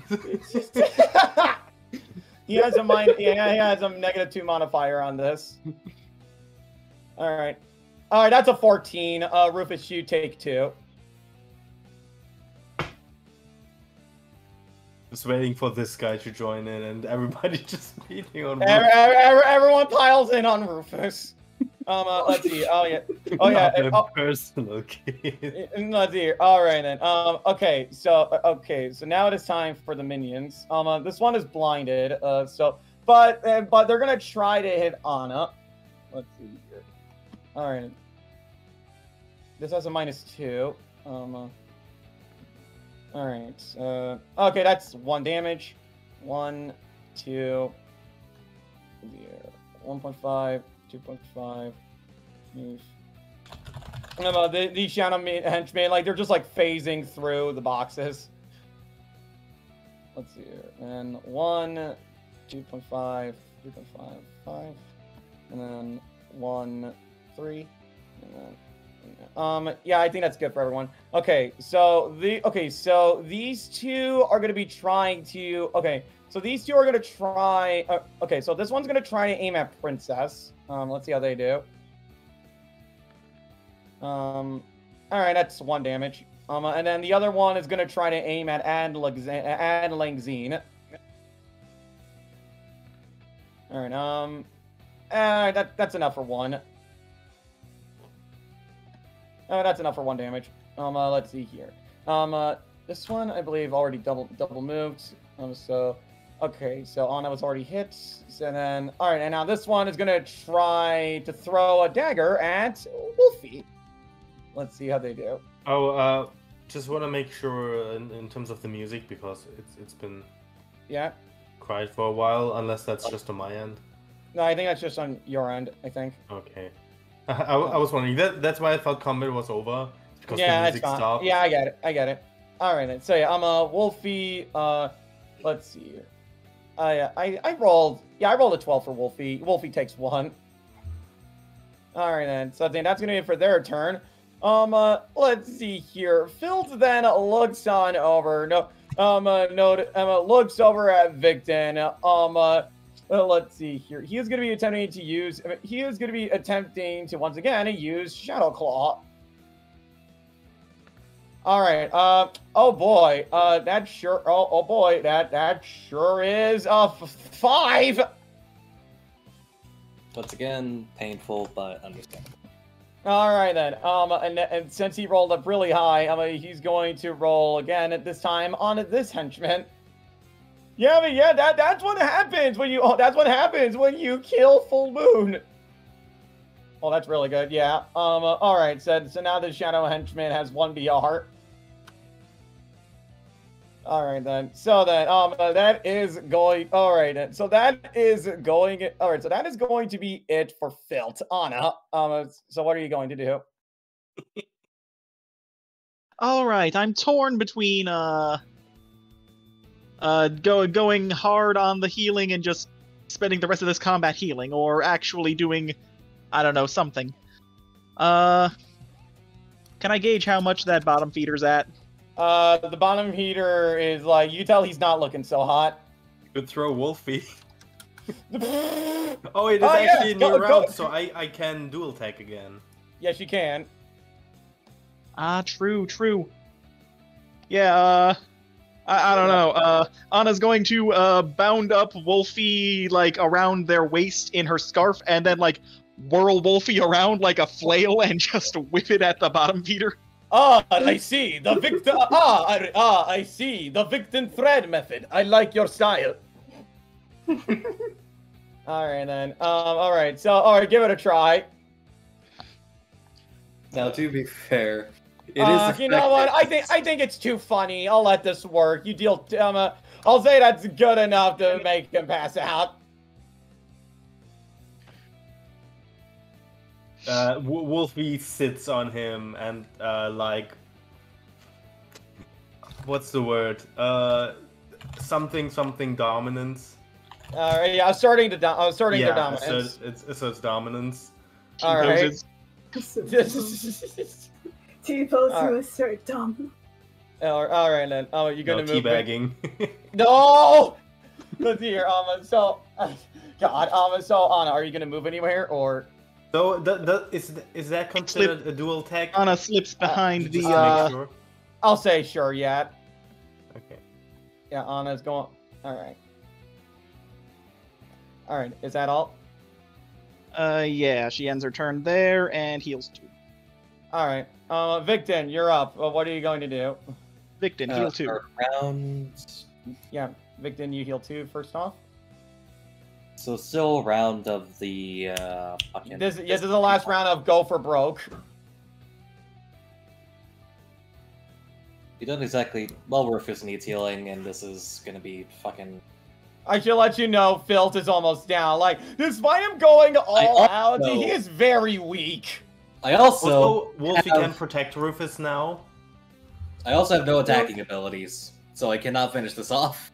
S3: He has a -2 modifier on this. All right, that's a 14. Rufus, you take 2.
S2: Just waiting for this guy to join in, and everybody just beating on.
S3: Everyone piles in on Rufus. Let's see. Oh yeah.
S2: Personal case.
S3: Let's see. All right then. Okay. So now it is time for the minions. This one is blinded. But they're gonna try to hit Anna. Let's see here. All right. This has a -2. All right. Okay, that's 1 damage. 1, 2. 1.5. 2.5. These shadow henchmen, like, they're just like phasing through the boxes. Let's see here. And 1, 2.5, 3.5, 5, and then 1, 3, and then. Yeah, I think that's good for everyone. Okay, so these two are gonna be trying to. Okay, so these two are gonna try. Okay, so this one's gonna try to aim at Princess. Let's see how they do. All right, that's 1 damage. And then the other one is gonna try to aim at Langzine. All right, that's enough for 1. Oh, that's enough for 1 damage. Let's see here. This one I believe already double moved. Okay, so Anna was already hit. So then, all right, and now this one is gonna try to throw a dagger at Wolfie. Let's see how they do.
S2: Oh, just want to make sure in terms of the music, because it's been quiet for a while, unless that's just on my end.
S3: No, I think that's just on your end. I think.
S2: Okay. I was wondering. That's why I thought combat was over, because the music stopped.
S3: Yeah, I get it. All right, then. So yeah, I'm a Wolfie. Let's see. I rolled a 12 for Wolfie. Wolfie takes 1. All right then. So I think that's gonna be it for their turn. Let's see here. Filt then looks on over. Looks over at Victon. Let's see here. He is going to be attempting to once again use Shadow Claw. All right. Oh boy. That sure. Oh boy. That sure is 5.
S6: Once again, painful but understandable.
S3: All right then. And since he rolled up really high, he's going to roll again at this time on this henchman. Yeah, but yeah, that's what happens when you. Oh, that's what happens when you kill Ful Muun. Oh, that's really good. Yeah. All right. So now the Shadow Henchman has 1 BR. All right then. So then, that is going. All right. Then. So that is going. All right. So that is going to be it for Filt. Anna. So what are you going to do?
S4: All right. I'm torn between going hard on the healing and just spending the rest of this combat healing, or actually doing, I don't know, something. Can I gauge how much that bottom feeder's at?
S3: The bottom feeder is like, you tell he's not looking so hot.
S2: Could throw Wolfie. Oh, it is actually a new round, so I can dual attack again.
S3: Yes, you can.
S4: True. Yeah, I don't know. Anna's going to bound up Wolfie like around their waist in her scarf, and then like whirl Wolfie around like a flail and just whip it at the bottom feeder.
S3: I see the victim. I see the victim thread method. I like your style. All right then. All right. So give it a try.
S6: Now, to be fair, it is.
S3: You know what? I think it's too funny. I'll let this work. You deal. I'll say that's good enough to make him pass out.
S2: Wolfie sits on him and like, what's the word? Something dominance.
S3: Yeah, I was starting their dominance.
S2: So it's dominance.
S3: All right.
S5: T-pose to assert dominance.
S3: All right then. You're gonna move.
S2: Teabagging.
S3: No. Let's see here. So, God. So Anna, are you gonna move anywhere or?
S2: So is that considered a dual tech?
S4: Anna slips behind the.
S2: Just to make sure.
S3: I'll say sure. Yeah.
S2: Okay.
S3: Yeah, Anna's going. All right. All right. Is that all?
S4: Yeah, she ends her turn there and heals 2.
S3: All right. Victon, you're up. What are you going to do?
S4: Victon, heal 2.
S6: Round.
S3: Yeah, Victon, you heal 2 first off.
S6: So still a round of the fucking...
S3: This is the last round of go for broke.
S6: You don't exactly... Well, Rufus needs healing, and this is gonna be fucking...
S3: I should let you know, Filt is almost down. Like, despite him going all out, he is very weak.
S6: I also...
S2: Wolfie can protect Rufus now.
S6: I also have no attacking abilities, so I cannot finish this off.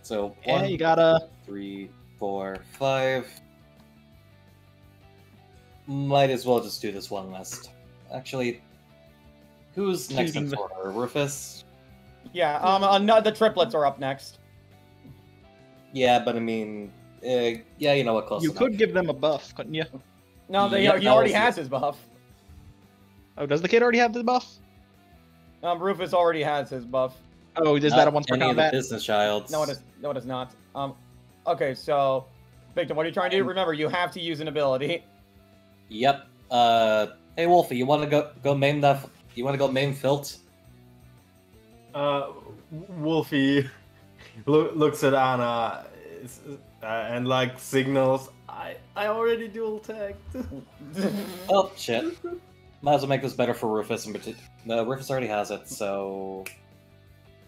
S6: So,
S4: Yeah,
S6: 1,
S4: you gotta...
S6: 3, 4, 5... Might as well just do this one last. Actually, who's next in order? Rufus?
S3: Yeah, the triplets are up next.
S6: Yeah, but I mean... yeah, you know what, close
S4: You
S6: enough.
S4: could give them a buff, couldn't you?
S3: No, he
S6: Yep,
S3: already has his buff.
S4: Oh, does the kid already have the buff?
S3: Rufus already has his buff.
S4: Oh, is that a once per
S6: Any of
S4: combat?
S6: the business childs.
S3: No, it is not. Okay, so, Victor, what are you trying to do? Remember, you have to use an ability.
S6: Yep. Hey Wolfie, you want to go maim that? You want to go maim Filt?
S2: Wolfie looks at Anna and like signals. I already dual tagged.
S6: Oh shit! Might as well make this better for Rufus. No, Rufus already has it. So,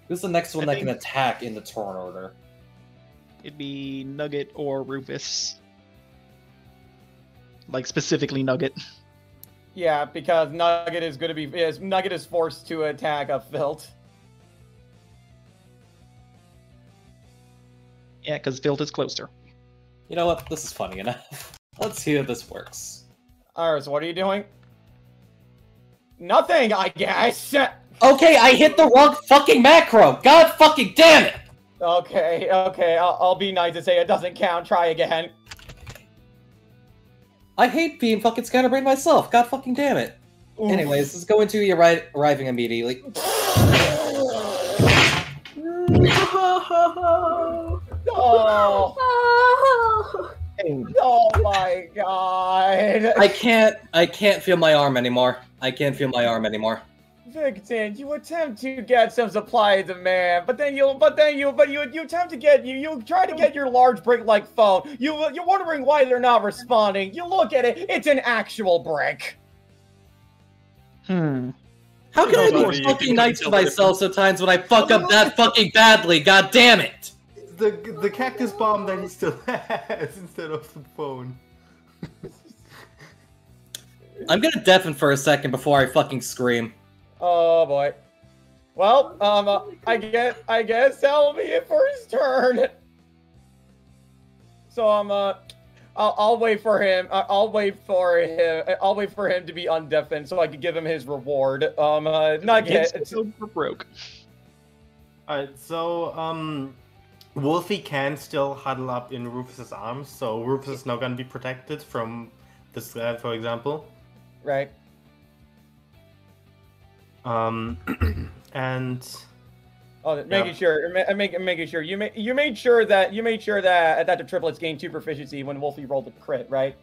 S6: who's the next one that can attack in the turn order?
S4: It'd be Nugget or Rufus. Like specifically Nugget.
S3: Yeah, because Nugget is going to be Nugget is forced to attack a Filt.
S4: Yeah, because Filt is closer.
S6: You know what? This is funny enough. Let's see how this works.
S3: Alright, so what are you doing? Nothing, I guess!
S6: Okay, I hit the wrong fucking macro! God fucking damn it!
S3: Okay, I'll be nice and say it doesn't count, try again.
S6: I hate being fucking scatterbrained myself, god fucking damn it.
S3: Oof.
S6: Anyways, let's go into you arriving immediately.
S3: Oh. Oh my god.
S6: I can't feel my arm anymore. I can't feel my arm anymore.
S3: Victon, you attempt to get some supply demand, but you attempt to get you try to get your large brick-like phone. You're wondering why they're not responding. You look at it, it's an actual brick.
S6: How can I be fucking nice to myself sometimes when I fuck up that fucking badly? God damn it!
S2: The cactus bomb that he still has instead of the phone.
S6: I'm gonna deafen for a second before I fucking scream.
S3: Oh boy. Well, I guess that'll be it for his turn. So I'll wait for him. I'll wait for him to be undeafened so I can give him his reward. Nugget.
S4: For broke.
S2: Alright, so Wolfie can still huddle up in Rufus's arms, so Rufus is now gonna be protected from this guy, for example.
S3: Right.
S2: And
S3: making sure you made sure that the triplets gained 2 proficiency when Wolfie rolled a crit, right?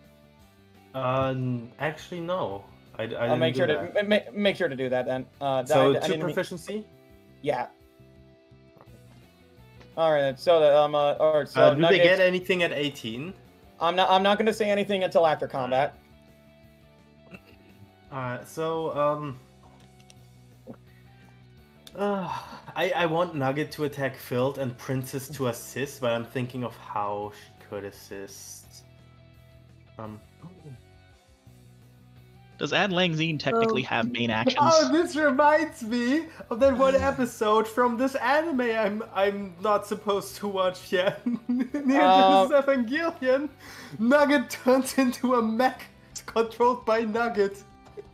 S2: Actually no, I didn't.
S3: I'll make sure to do that then.
S2: So 2 proficiency.
S3: Yeah. All right then. So alright. So
S2: do they get anything at 18?
S3: I'm not gonna say anything until after combat.
S2: So I want Nugget to attack Filt and Princess to assist, but I'm thinking of how she could assist.
S4: Does Ad Langzine technically have main actions?
S2: Oh, this reminds me of that one episode from this anime I'm not supposed to watch yet. Near Genesis Evangelion, Nugget turns into a mech controlled by Nugget.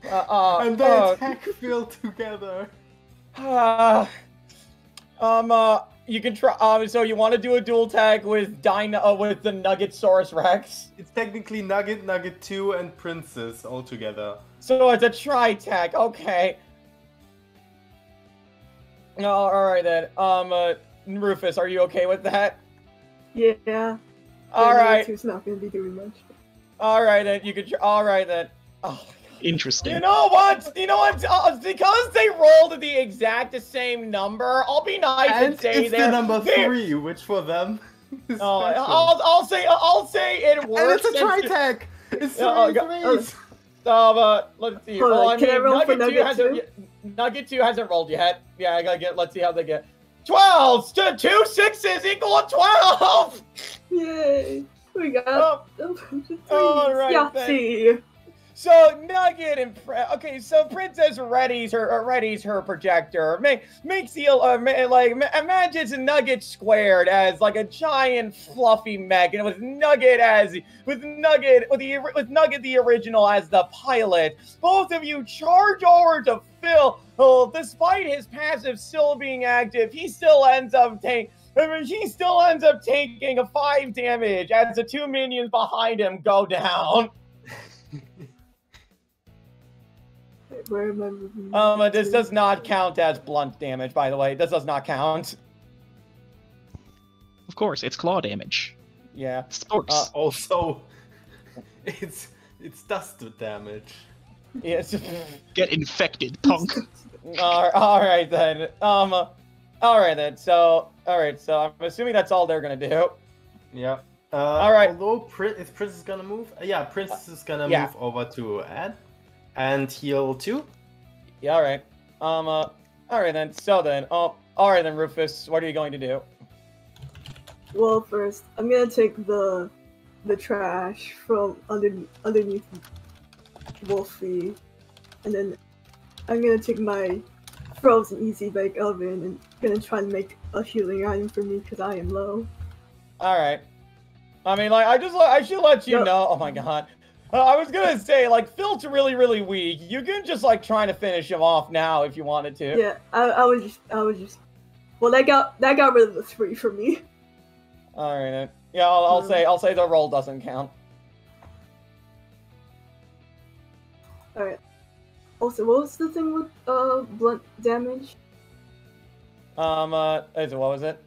S2: And they attack Phil together.
S3: You can try. So you want to do a dual tag with with the Nuggetsaurus Rex?
S2: It's technically Nugget, Nugget 2, and Princess all together.
S3: So it's a tri-tag. Okay. No, all right then. Rufus, are you okay with that?
S5: Yeah.
S3: All right.
S5: Two's not gonna be doing much.
S3: All right then. You could. All right then. Oh.
S4: Interesting.
S3: You know what? Because they rolled the exact same number, I'll be nice and say
S2: it's the number 3, which for them is
S3: I'll say it works.
S2: And it's a tri-tag. It's 3 threes.
S3: Let's see.
S5: Well, can I roll for Nugget 2?
S3: Nugget 2 hasn't rolled yet. Yeah, I gotta get. Let's see how they get. 12. 2 6s equal 12.
S5: Yay! We got.
S3: All right.
S5: Yeah. See.
S3: So Nugget and so Princess readies her projector. Makes the imagines Nugget squared as like a giant fluffy mech, and with Nugget the original as the pilot. Both of you charge over to Phil. Despite his passive still being active, he still ends up taking a 5 damage as the 2 minions behind him go down.
S5: Where am I?
S3: This does not count as blunt damage, by the way. This does not count.
S4: Of course, it's claw damage.
S3: Yeah.
S4: Sports.
S2: Also, it's dust damage.
S3: Yes.
S4: Get infected, punk.
S3: All right then. All right then. So I'm assuming that's all they're gonna do.
S2: Yeah.
S3: All right.
S2: Although is Princess gonna move? Yeah, Princess is gonna move over to Ed. And heal 2?
S3: Yeah, all right. All right then. So then, all right then, Rufus, what are you going to do?
S5: Well, first, I'm gonna take the trash from underneath Wolfie, and then I'm gonna take my frozen easy bake oven and gonna try and make a healing item for me because I am low.
S3: All right. I mean, like, I should let you know. Oh my god. I was gonna say, like, Phil's really, really weak. You can just, like, try to finish him off now if you wanted to.
S5: Yeah, I was just. Well, that got rid of the 3 for me.
S3: All right. Then. Yeah, I'll say the roll doesn't count.
S5: All right. Also, what was the thing with blunt damage?
S3: What was it?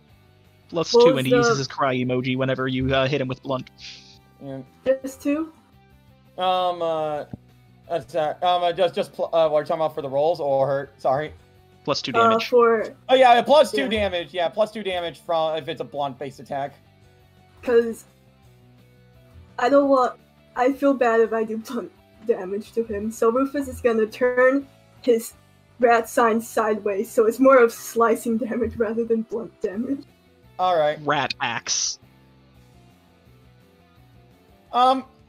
S4: +2, and he uses his cry emoji whenever you hit him with blunt.
S3: Yeah.
S5: Just 2.
S3: What are you talking about for the rolls, or sorry?
S4: +2 damage.
S3: Oh yeah, +2 damage. Yeah, +2 damage from if it's a blunt-based attack.
S5: Cause I feel bad if I do blunt damage to him. So Rufus is gonna turn his rat sign sideways, so it's more of slicing damage rather than blunt damage.
S3: All right.
S4: Rat axe.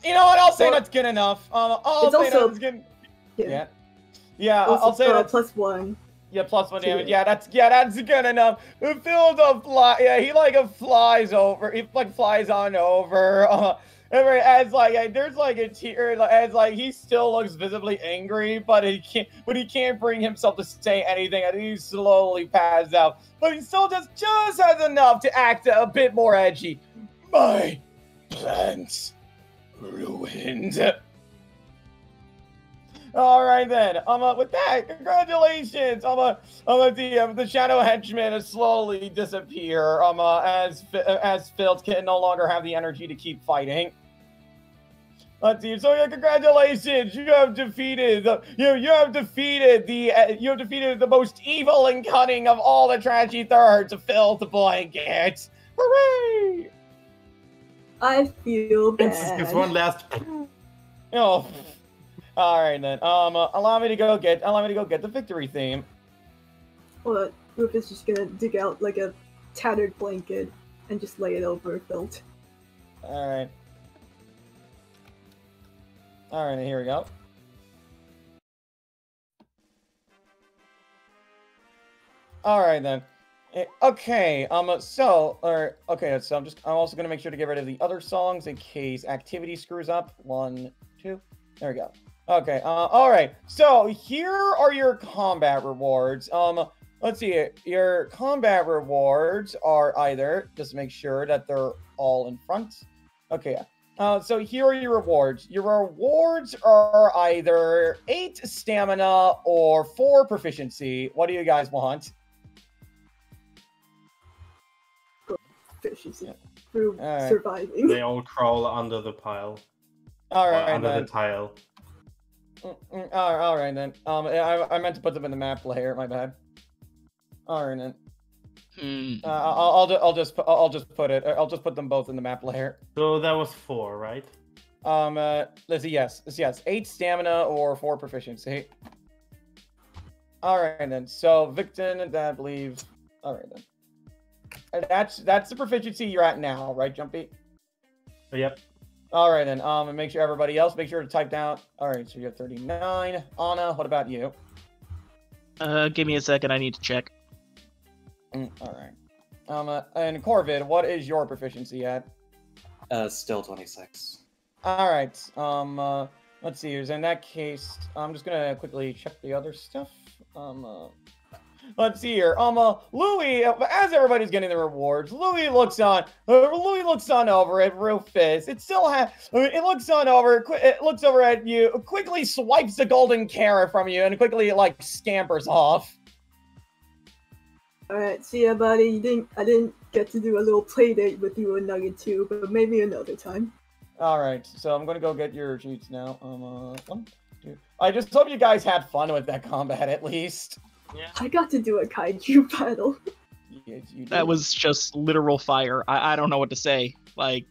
S3: You know what? I'll say that's good enough. I'll say that's good. Yeah. I'll say that's
S5: +1.
S3: Yeah, +1 damage. Yeah, that's good enough. Phil's a fly. Yeah, he flies over. He flies on over. As there's a tear. As he still looks visibly angry, but he can't bring himself to say anything. And he slowly passes out. But he still just has enough to act a bit more edgy. My plans ruined. All right then. With that, congratulations. The shadow henchmen slowly disappear. As Filt can no longer have the energy to keep fighting. Let's see. So yeah, congratulations. You have defeated the most evil and cunning of all the trashy thirds, Filt Blancet. Hooray!
S5: I feel bad.
S2: Princess gives one last.
S3: Oh. All right then. Allow me to go get the victory theme.
S5: Well, Rufus is just gonna dig out like a tattered blanket and just lay it over Filt.
S3: All right. All right, here we go. All right then. Okay. So, okay. So I'm also gonna make sure to get rid of the other songs in case activity screws up. 1, 2. There we go. Okay. All right. So here are your combat rewards. Let's see. Your combat rewards are either just make sure that they're all in front. Okay. So here are your rewards. Your rewards are either 8 stamina or 4 proficiency. What do you guys want?
S5: Proficiency through surviving.
S2: They all crawl under the pile.
S3: All right,
S2: under
S3: then.
S2: the tile.
S3: All right then. I meant to put them in the map layer. My bad. All right then. I'll just put them both in the map layer.
S2: So that was 4, right?
S3: Let's see. Yes. 8 stamina or 4 proficiency. All right then. So Victon, I believe. All right then. And that's the proficiency you're at now, right, Jumpy?
S2: Yep.
S3: All right then. And make sure everybody else make sure to type down. All right. So you have 39. Anna, what about you?
S4: Give me a second. I need to check.
S3: All right. And Corvid, what is your proficiency at?
S6: Still 26.
S3: All right. Let's see. In that case, I'm just gonna quickly check the other stuff. Let's see here. Louis, as everybody's getting the rewards, Louis looks on over at Rufus. It still has. It looks on over. It looks over at you. Quickly swipes the golden carrot from you and quickly like scampers off.
S5: All right, see ya, buddy. I didn't get to do a little play date with you and Nugget too, but maybe another time.
S3: All right, so I'm gonna go get your cheats now. 1, 2. I just hope you guys had fun with that combat at least.
S5: Yeah. I got to do a kaiju battle.
S3: Yes, you did.
S4: That was just literal fire. I don't know what to say. Like,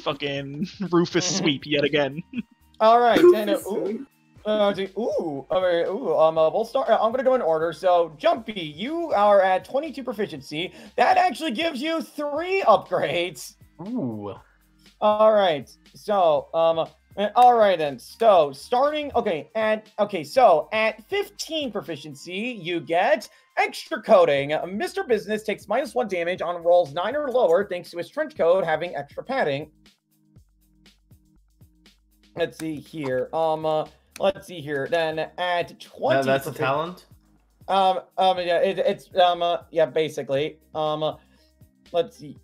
S4: fucking Rufus sweep yet again.
S3: All right, and we'll start. I'm gonna go in order. So, Jumpy, you are at 22 proficiency. That actually gives you 3 upgrades.
S2: Ooh.
S3: All right. So, all right then. So, starting. So at 15 proficiency, you get extra coating. Mr. Business takes -1 damage on rolls 9 or lower, thanks to his trench coat having extra padding. Let's see here. Let's see here. Then at 20.
S2: That's a talent.
S3: Yeah, basically. Let's see.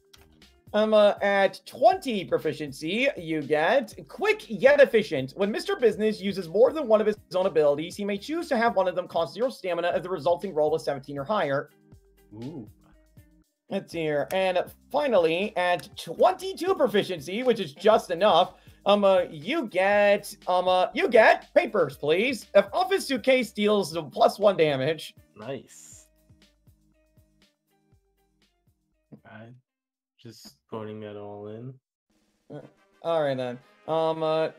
S3: At 20 proficiency, you get quick yet efficient. When Mr. Business uses more than one of his own abilities, he may choose to have one of them cost 0 stamina if the resulting roll is 17 or higher.
S2: Ooh.
S3: Let's see here. And finally, at 22 proficiency, which is just enough, you get papers, please. If office suitcase deals +1 damage.
S2: Nice. Alright. Just putting it all in.
S3: All right then.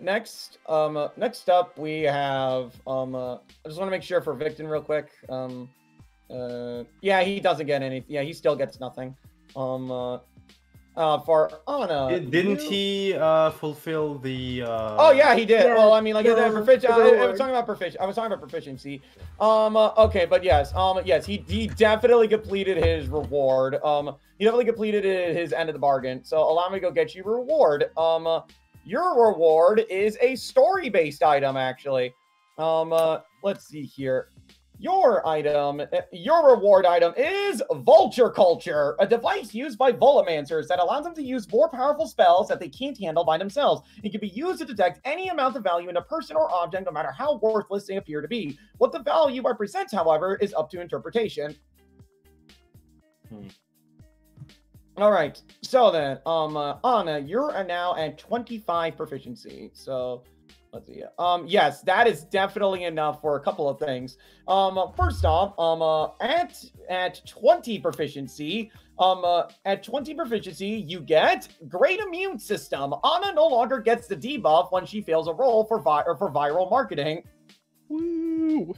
S3: Next up we have I just want to make sure for Victon real quick. Yeah, he doesn't get any. Yeah, he still gets nothing. For Anna,
S2: didn't he fulfill the?
S3: Oh yeah, he did.
S5: Yeah,
S3: well, I mean, like
S5: yeah,
S3: I was talking about proficiency. Okay, but yes, yes, he definitely completed his reward. He definitely completed his end of the bargain. So allow me to go get you a reward. Your reward is a story-based item, actually. Let's see here. Your reward item is Vulture Culture, a device used by Volomancers that allows them to use more powerful spells that they can't handle by themselves. It can be used to detect any amount of value in a person or object, no matter how worthless they appear to be. What the value represents, however, is up to interpretation. All right, so then, Anna, you're now at 25 proficiency, so... Let's see. Yes, that is definitely enough for a couple of things. First off, at 20 proficiency, you get Great Immune System. Anna no longer gets the debuff when she fails a roll for viral marketing.
S4: Woo!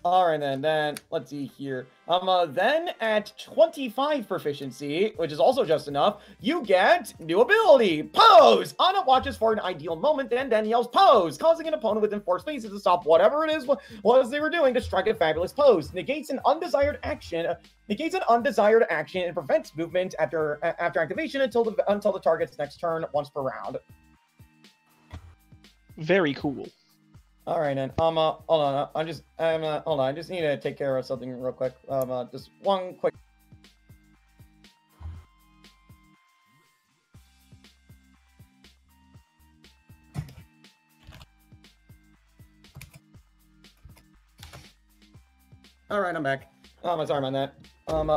S3: All right, then let's see here. Then at 25 proficiency, which is also just enough, you get new ability, Pose. Anna watches for an ideal moment, and then yells Pose, causing an opponent within 4 spaces to stop whatever it is was they were doing to strike a fabulous pose. Negates an undesired action, and prevents movement after activation until the target's next turn once per round.
S4: Very cool.
S3: All right, then. Hold on. Hold on. I just need to take care of something real quick. Just one quick. All right, I'm back. Sorry about that.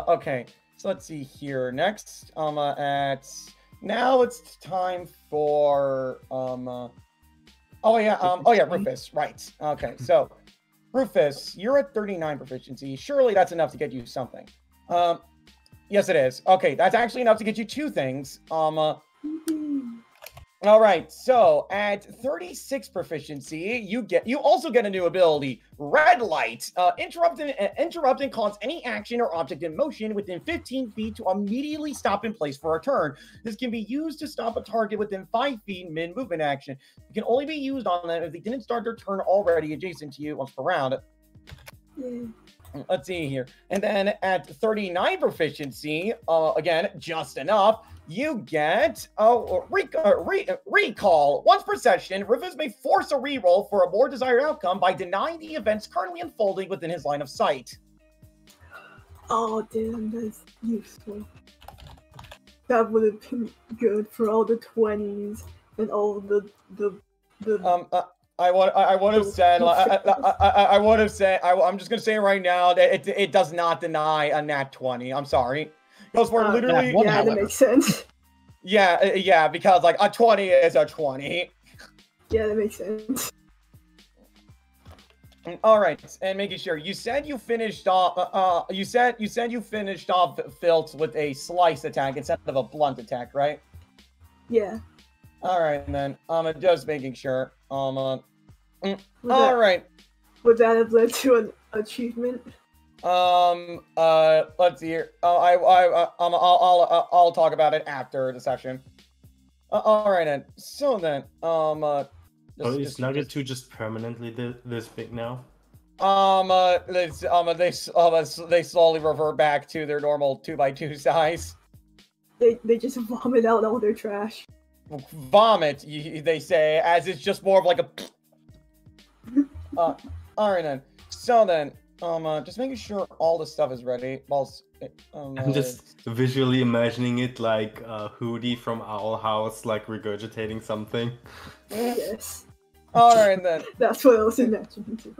S3: Okay. So let's see here. Next, now it's time for Rufus, right. Okay, so, Rufus, you're at 39 proficiency. Surely that's enough to get you something. Yes, it is. Okay, that's actually enough to get you 2 things. All right, so at 36 proficiency, you also get a new ability, Red Light. Interrupting causes any action or object in motion within 15 feet to immediately stop in place for a turn. This can be used to stop a target within 5 feet mid-movement action. It can only be used on them if they didn't start their turn already adjacent to you once per round. Let's see here. And then at 39 proficiency, again, just enough, you get recall. Once per session, Rufus may force a reroll for a more desired outcome by denying the events currently unfolding within his line of sight.
S5: Oh, damn, that's useful. That would have been good for all the 20s and all the
S3: I would have said, I'm just going to say right now that it does not deny a nat 20. I'm sorry. Because we're literally...
S5: Yeah, that makes sense.
S3: Yeah, because like a 20 is a 20.
S5: Yeah, that makes sense.
S3: All right, and making sure you said you finished off. You said you finished off Filt with a slice attack instead of a blunt attack, right?
S5: Yeah.
S3: All right, then. Just making sure. All right.
S5: Would that have led to an achievement?
S3: Let's see here. I'll talk about it after the session. All right, then. So then,
S2: is Nugget 2 just permanently this big now?
S3: They slowly revert back to their normal 2x2 size.
S5: They just vomit out all their trash.
S3: Vomit, they say, as it's just more of like a. All right then. So then, just making sure all the stuff is ready.
S2: I'm just visually imagining it like Hootie from Owl House, like regurgitating something.
S5: Yes.
S3: All right then.
S5: That's what I was imagining too.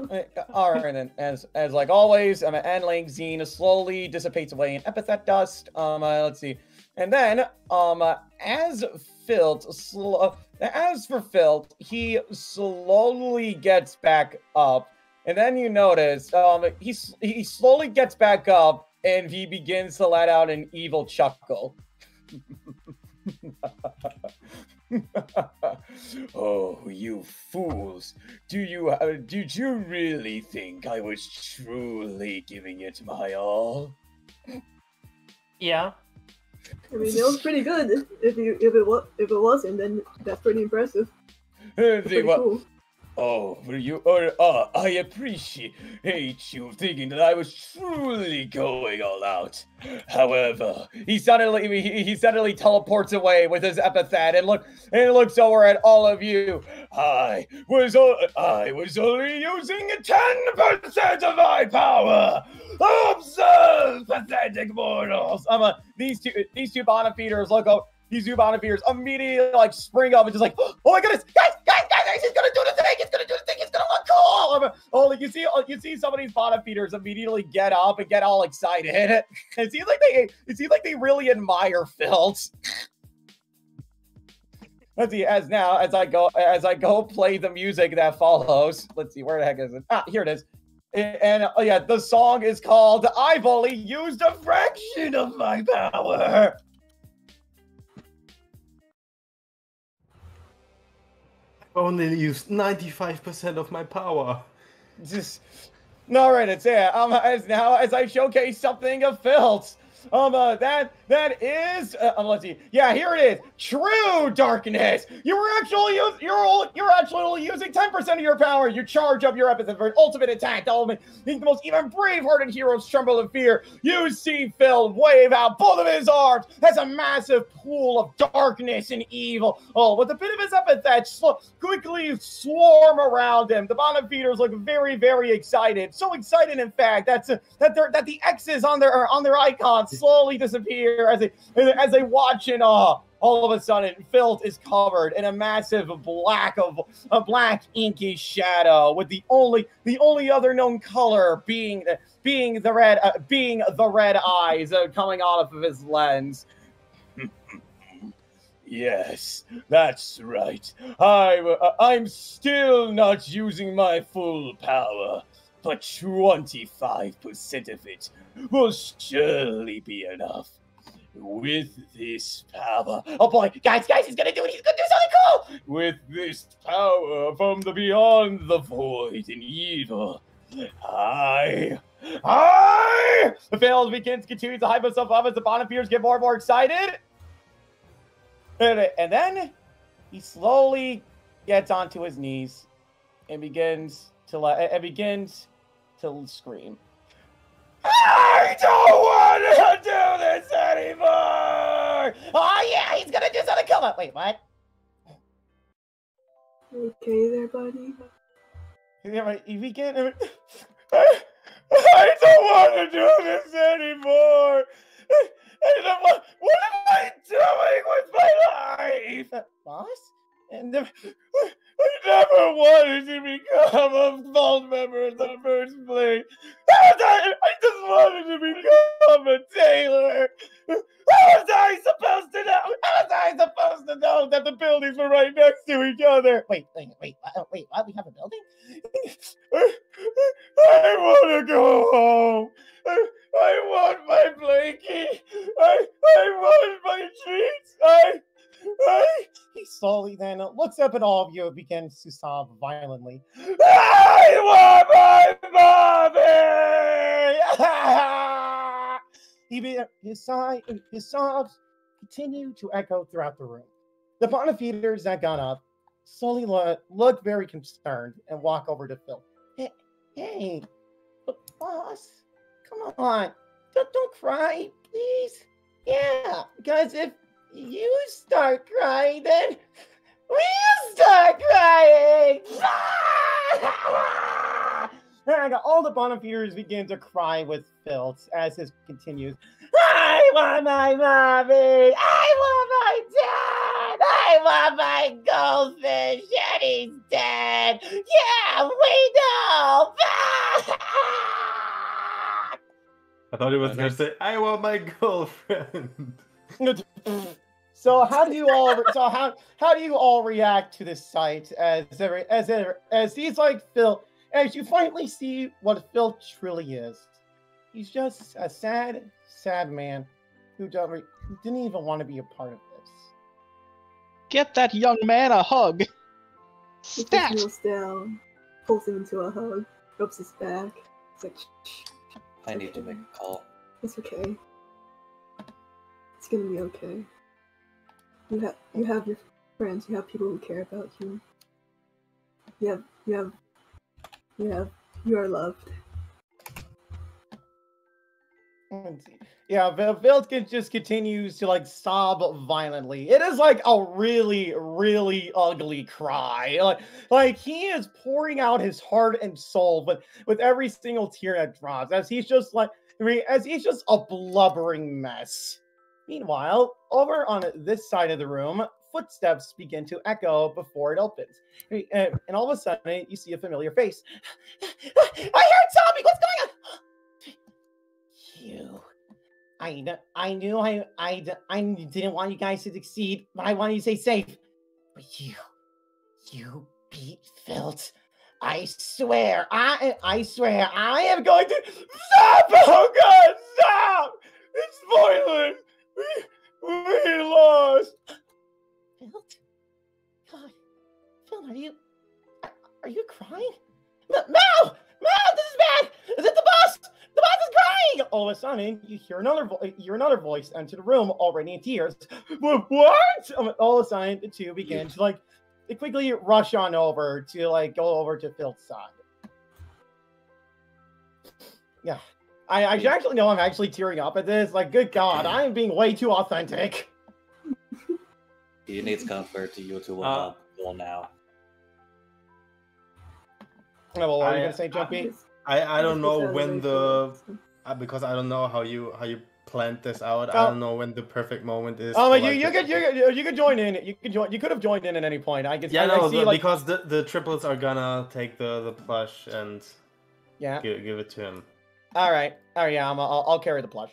S3: All right then. As like always, Anling Zine slowly dissipates away in epithet dust. Let's see. And then, as for Filt, he slowly gets back up, and then you notice, he slowly gets back up, and he begins to let out an evil chuckle. Oh, you fools! Did you really think I was truly giving it my all?
S6: Yeah.
S5: I mean, it was pretty good. If it wasn't, then that's pretty impressive. Pretty cool.
S1: Oh, I appreciate you thinking that I was truly going all out. However,
S3: he suddenly teleports away with his epithet and looks over at all of you. I was only using 10% of my power. Observe, pathetic mortals. These two bona fides look up. These two bona fides immediately like spring up and just like, oh my goodness, guys, he's gonna do the thing. He's gonna look cool. You see some of these bona fides immediately get up and get all excited. It seems like they really admire Filt. Let's see. As I go play the music that follows. Let's see, where the heck is it? Here it is. And yeah, the song is called "I've Only Used a Fraction of My Power."
S2: I've only used 95% of my power.
S3: All right, it's it. As I showcase something of Filt's. That is. Let's see. Yeah, here it is. True darkness. You're actually only using 10% of your power. You charge up your epithet for an ultimate attack. Make the most even brave-hearted heroes tremble in fear. You see Phil wave out both of his arms as a massive pool of darkness and evil. Oh, with a bit of his epithet quickly swarm around him. The bottom feeders look very, very excited. So excited, in fact, that the X's on their icons slowly disappear as they watch in awe. All of a sudden, Filt is covered in a massive black inky shadow, with the only other known color being the red eyes coming out of his lens. Yes, that's right. I'm still not using my full power, but 25% of it will surely be enough. With this power, oh boy, guys, he's gonna do something cool! With this power from the beyond the void and evil, the fails continues to hype himself up as the bottom fears get more and more excited. And then he slowly gets onto his knees and begins to scream. I don't want to do this anymore! Oh yeah, he's gonna do something cool. Wait, what?
S5: Okay there, buddy?
S3: Yeah, you begin. I don't want to do this anymore! What am I doing with my life? Boss? And I never wanted to become a Ful member in the first place. I just wanted to become a tailor. How was I supposed to know that the buildings were right next to each other? Wait, what? We have a building? I want to go home. I want my blankie. I want my treats. He slowly then looks up at all of you and begins to sob violently. I want my mommy! His sobs continue to echo throughout the room. The bottom feeders that got up slowly look very concerned and walk over to Phil. Hey, boss, come on. Don't cry, please. Yeah, because if you start crying, then we'll start crying. All the bottom feeders begin to cry with Filt as this continues. I want my mommy. I want my dad. I want my goldfish, and he's dead. Yeah, we know.
S2: I thought he was going to say, I want my girlfriend.
S3: So how do you all react to this sight as he's like Phil, as you finally see what Phil truly is? He's just a sad man who didn't even want to be a part of this.
S4: Get that young man a hug.
S5: He
S4: Stat!
S5: just kneels down, pulls him into a hug, rubs his back. It's like, shh.
S6: I need to make a call.
S5: It's okay. It's gonna be okay. You have your friends. You have people who care about you. You are loved.
S3: Yeah, Viltkin just continues to like sob violently. It is like a really, really ugly cry. Like he is pouring out his heart and soul, with every single tear that drops, as he's just a blubbering mess. Meanwhile, over on this side of the room, footsteps begin to echo before it opens. And all of a sudden, you see a familiar face. I heard Tommy! What's going on? You. I knew I didn't want you guys to succeed, but I wanted you to stay safe. But you beat Filt. I swear, I swear, I am going to stop! Oh God, stop! It's spoiling! We lost! Filt? God, Filt, are you crying? Mal! this is bad! Is it the boss? The boss is crying! All of a sudden, you hear another voice enter the room, already in tears. What? All of a sudden, the two begin to like quickly rush on over to like go over to Filt's side. Yeah, I actually know I'm actually tearing up at this. Like, good God, I am being way too authentic.
S6: He needs comfort to you to warm up now.
S3: Well, what are you gonna say, Jumpy?
S2: I don't know when because I don't know how you planned this out. I don't know when the perfect moment is.
S3: You could join in. You could have joined in at any point. I guess.
S2: Yeah, because the triples are gonna take the plush and give it to him.
S3: All right. Yeah, I'll carry the plush.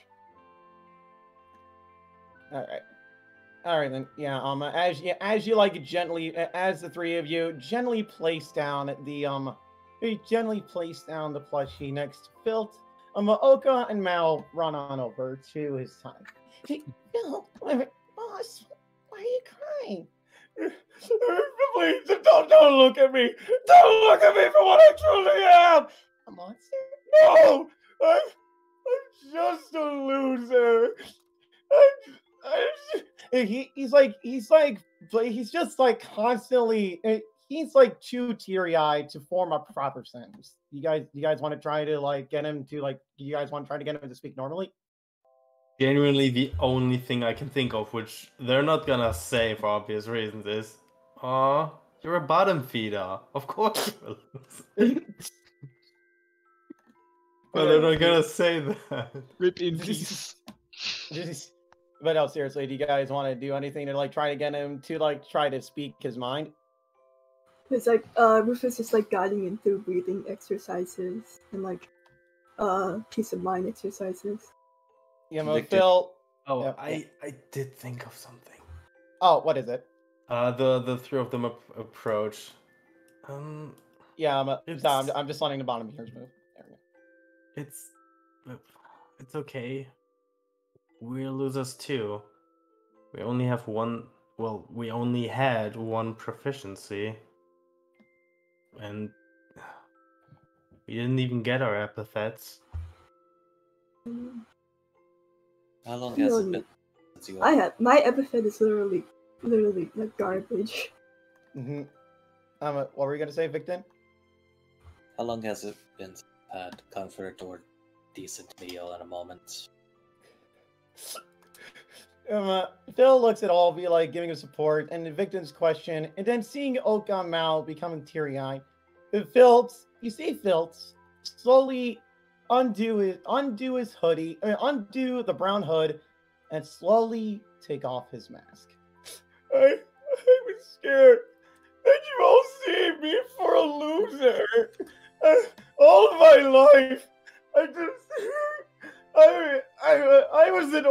S3: All right then. Yeah. As you like gently, as the three of you gently place down the plushie next to Filt. Oka and Mal run on over to his side. Phil, boss, why are you crying? Please, don't look at me. Don't look at me for what I truly am. A monster? No, I'm just a loser. He's just like constantly. He's like too teary-eyed to form a proper sentence. You guys want to try to like get him to like? You guys want to try to get him to speak normally?
S2: Genuinely, the only thing I can think of, which they're not gonna say for obvious reasons, is, "Aw, you're a bottom feeder. Of course." But they're not gonna say that.
S4: Rip in peace.
S3: But no, seriously, do you guys want to do anything to like try to get him to like try to speak his mind?
S5: It's like Rufus is like guiding him through breathing exercises and like peace of mind exercises.
S3: Yeah, Phil.
S2: Oh, yeah. I did think of something.
S3: Oh, what is it?
S2: The three of them approach.
S3: Yeah, I'm just letting the bottom of yours move. There we
S2: go. It's okay. We're losers too. We only have one. Well, we only had one proficiency. And we didn't even get our epithets.
S6: How long has it been since you
S5: my epithet is literally like garbage.
S3: Mm-hmm. What were you gonna say, Victor?
S6: How long has it been since you had comfort or decent meal in a moment?
S3: Phil looks at all of you like giving him support and the victim's question, and then seeing Oka and Mal becoming teary-eyed. You see Filt slowly undo his hoodie, undo the brown hood, and slowly take off his mask. I was scared that you all see me for a loser. All of my life, I was in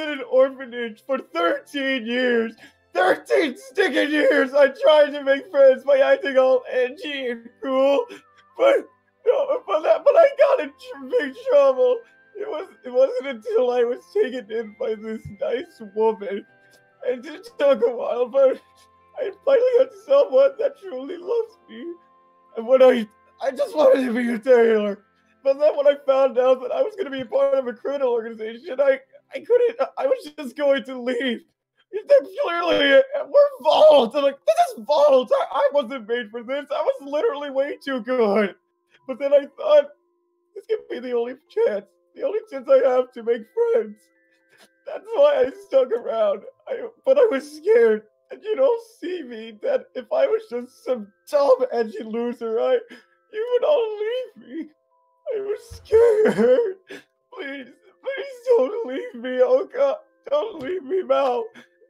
S3: an orphanage for 13 years. 13 sticking years. I tried to make friends by acting all edgy and cool, but I got in big trouble. It wasn't until I was taken in by this nice woman, and it took a while, but I finally got someone that truly loves me. And when I just wanted to be a tailor. But then when I found out that I was going to be a part of a criminal organization, I couldn't. I was just going to leave. Clearly, we're Vault. I'm like, this is Vault. I wasn't made for this. I was literally way too good. But then I thought, this could be the only chance I have to make friends. That's why I stuck around. But I was scared. And you don't see me that if I was just some dumb, edgy loser, you would all leave me. I was scared. Please don't leave me, Oka. Don't leave me, Mal.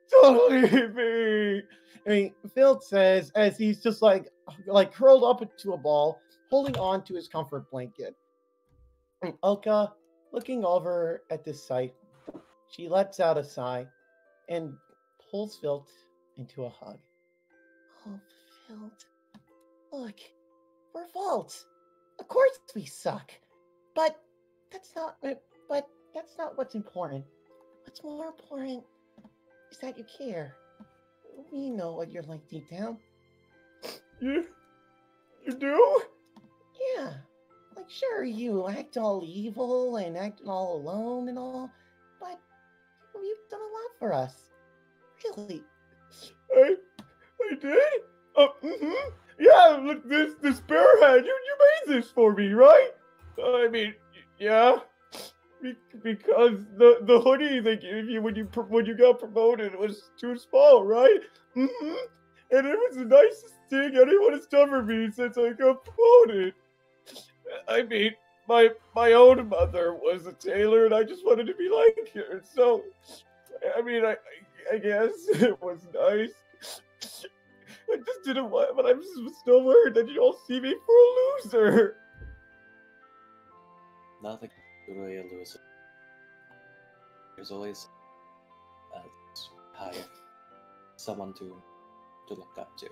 S3: Don't leave me. I mean, Phil says as he's just like curled up into a ball, holding on to his comfort blanket. And Oka, looking over at this sight, she lets out a sigh and pulls Phil into a hug. Oh, Phil, look, we're Vault. Of course we suck, but that's not what's important. What's more important is that you care. We know what you're like deep down. You do? Yeah.
S7: sure, you act all evil and act all alone and all, but you've done a lot for us. Really.
S1: I did? Yeah, look, this bear head, you made this for me, right? I mean, yeah. Because the hoodie they gave you when you got promoted was too small, right? And it was the nicest thing anyone has done for me since I got promoted. I mean, my own mother was a tailor, and I just wanted to be like her. So, I mean, I guess it was nice. I just didn't want, but I'm still worried that you all see me for a loser.
S6: Nothing really a loser. There's always higher someone to look up to.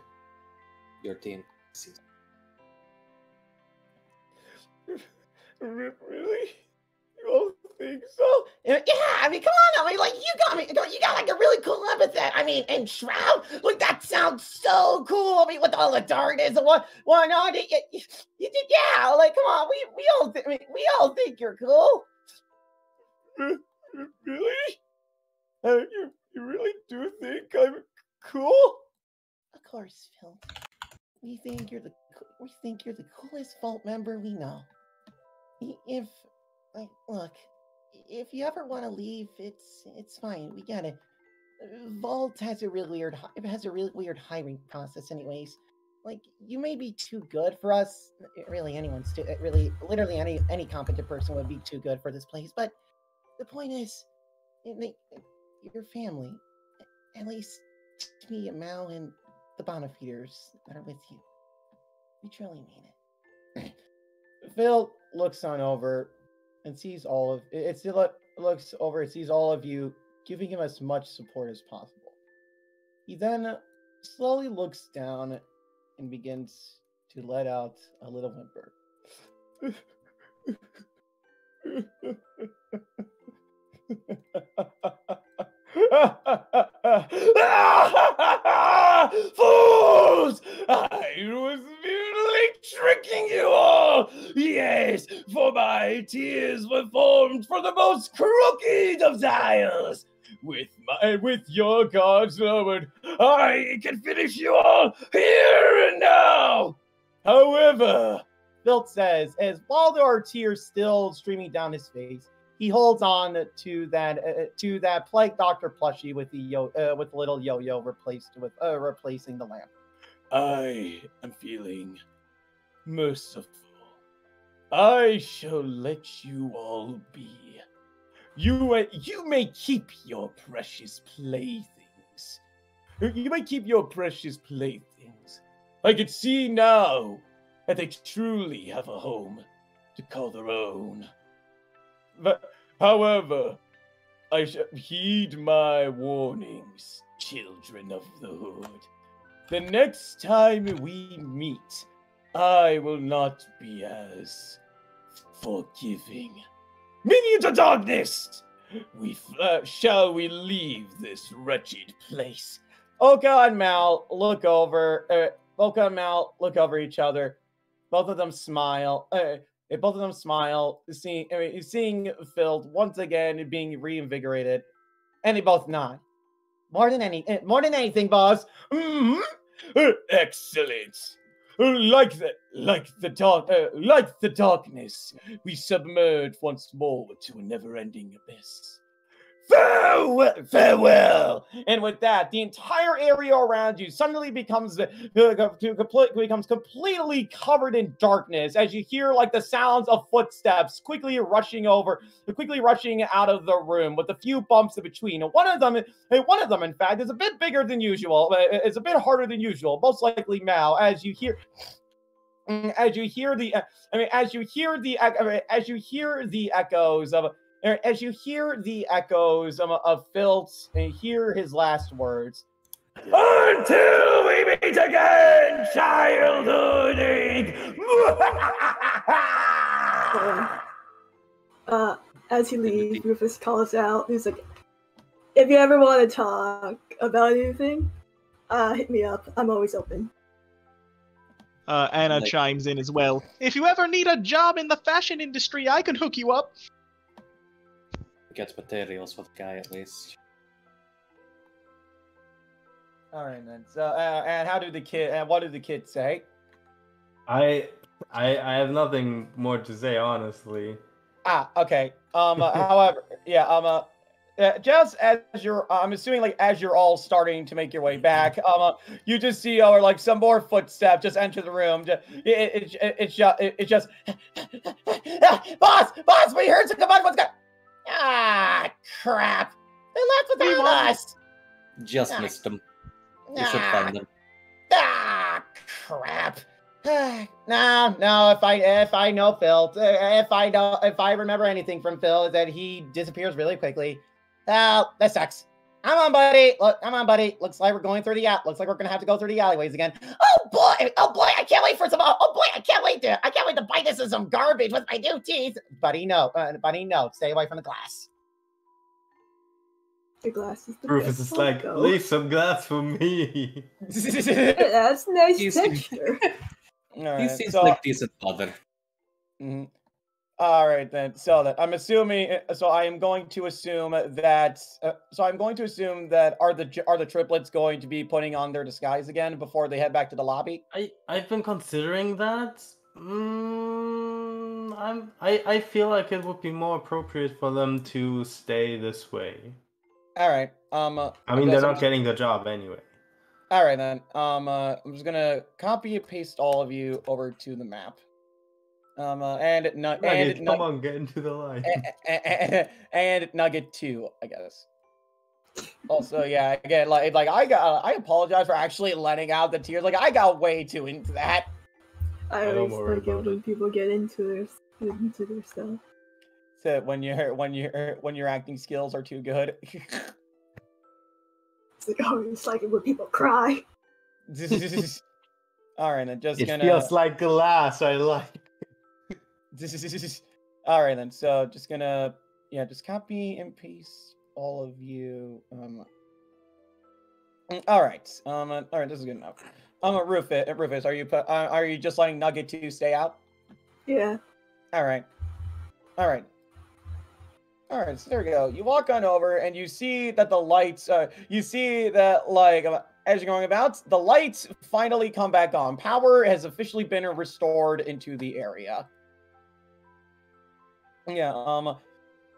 S6: Your team sees.
S1: Really? You all think so?
S7: Yeah, I mean, come on, I mean, like, you got like a really cool epithet. I mean, and Shroud, like, that sounds so cool. I mean, with all the darkness and what not, you did, yeah, like, come on, we all think you're cool.
S1: Really? You really do think I'm cool?
S7: Of course, Phil. We think you're the coolest Vault member we know. If, like, look, if you ever want to leave, it's fine. We got it. Vault has a really weird hiring process, anyways. Like, you may be too good for us. Really, literally any competent person would be too good for this place. But the point is, your family, at least to me and Mal and the Bonafeeders that are with you. We truly mean it.
S3: Phil looks on over and sees all of you, giving him as much support as possible. He then slowly looks down and begins to let out a little whimper.
S1: Fools! I was merely tricking you all! Yes, for my tears were formed for the most crooked of tiles! With your gods lowered, I can finish you all here and now! However,
S3: Filt says, as while there are tears still streaming down his face, he holds on to that Plague Doctor plushie with the little yo-yo replacing the lamp.
S1: I am feeling merciful. I shall let you all be. You may keep your precious playthings. You may keep your precious playthings. I can see now that they truly have a home to call their own. But, however, I shall heed my warnings, children of the Hood. The next time we meet, I will not be as forgiving. Minions of darkness! Shall we leave this wretched place?
S3: Oka and Mal look over each other. Both of them smile. Seeing Phil once again being reinvigorated, and they both nod. More than anything, boss.
S1: Excellent. Like the darkness, we submerge once more to a never-ending abyss. Farewell!
S3: And with that, the entire area around you suddenly becomes completely covered in darkness as you hear like the sounds of footsteps quickly rushing out of the room with a few bumps in between. One of them, in fact, is a bit bigger than usual. It's a bit harder than usual. Most likely Mal, as you hear the echoes of Filt's and hear his last words.
S1: Until we meet again, childhood Inc.
S5: As he leaves, Rufus calls out. He's like, if you ever want to talk about anything, hit me up. I'm always open.
S4: Anna
S6: Like-
S4: chimes in as well. If you ever need a job in the fashion industry, I can hook you up.
S6: Gets materials for the guy at least.
S3: All right then. So, and how did the kid? And what did the kid say?
S2: I have nothing more to say, honestly.
S3: Ah, okay. However, yeah. Just as you're, I'm assuming like as you're all starting to make your way back, you just see or like some more footsteps just enter the room. It's just, boss, we heard some come on, what's going? Ah, crap! They left without us.
S6: Just
S3: Ah.
S6: missed him. You should find them.
S3: Ah, crap. No. If I know Phil, if I remember anything from Phil, is that he disappears really quickly. Oh, that sucks. Come on, buddy. Look, come on, buddy. Looks like we're going through the looks like we're gonna have to go through the alleyways again. Oh boy, I can't wait for some. Oh boy, I can't wait to bite this in some garbage with my new teeth. Buddy, no. Stay away from the glass.
S5: The glass is the
S2: Rufus
S5: best
S2: is
S5: part,
S2: like,
S5: though.
S2: leave some glass for me.
S5: It adds nice
S6: You seem-
S5: texture.
S3: All
S6: He
S3: right,
S6: seems
S3: so-
S6: like decent father.
S3: Mhm. All right then. So that I'm assuming. So I am going to assume that. Are the triplets going to be putting on their disguise again before they head back to the lobby?
S2: I've been considering that. I feel like it would be more appropriate for them to stay this way.
S3: All right.
S2: I mean,
S3: guess
S2: they're
S3: I'm
S2: not
S3: just-
S2: getting the job anyway.
S3: All right then. I'm just gonna copy and paste all of you over to the map.
S2: Nugget, come on, get into the line.
S3: and Nugget 2, I guess. Also, yeah, again, I apologize for actually letting out the tears. Like I got way too into that.
S5: I
S2: don't
S5: always
S2: worry
S5: like it
S2: about
S5: when
S2: it.
S5: people get into their stuff.
S3: So when your acting skills are too good.
S5: It's like, oh, it's like it when people cry.
S3: All right, then just
S2: It
S3: gonna.
S2: feels like glass. I like.
S3: All right then. So just gonna just copy and paste all of you. All right. All right. This is good enough. Rufus, are you just letting Nugget 2 stay out?
S5: Yeah.
S3: All right. So there we go. You walk on over and you see that the lights. You see that as you're going about, the lights finally come back on. Power has officially been restored into the area. Yeah.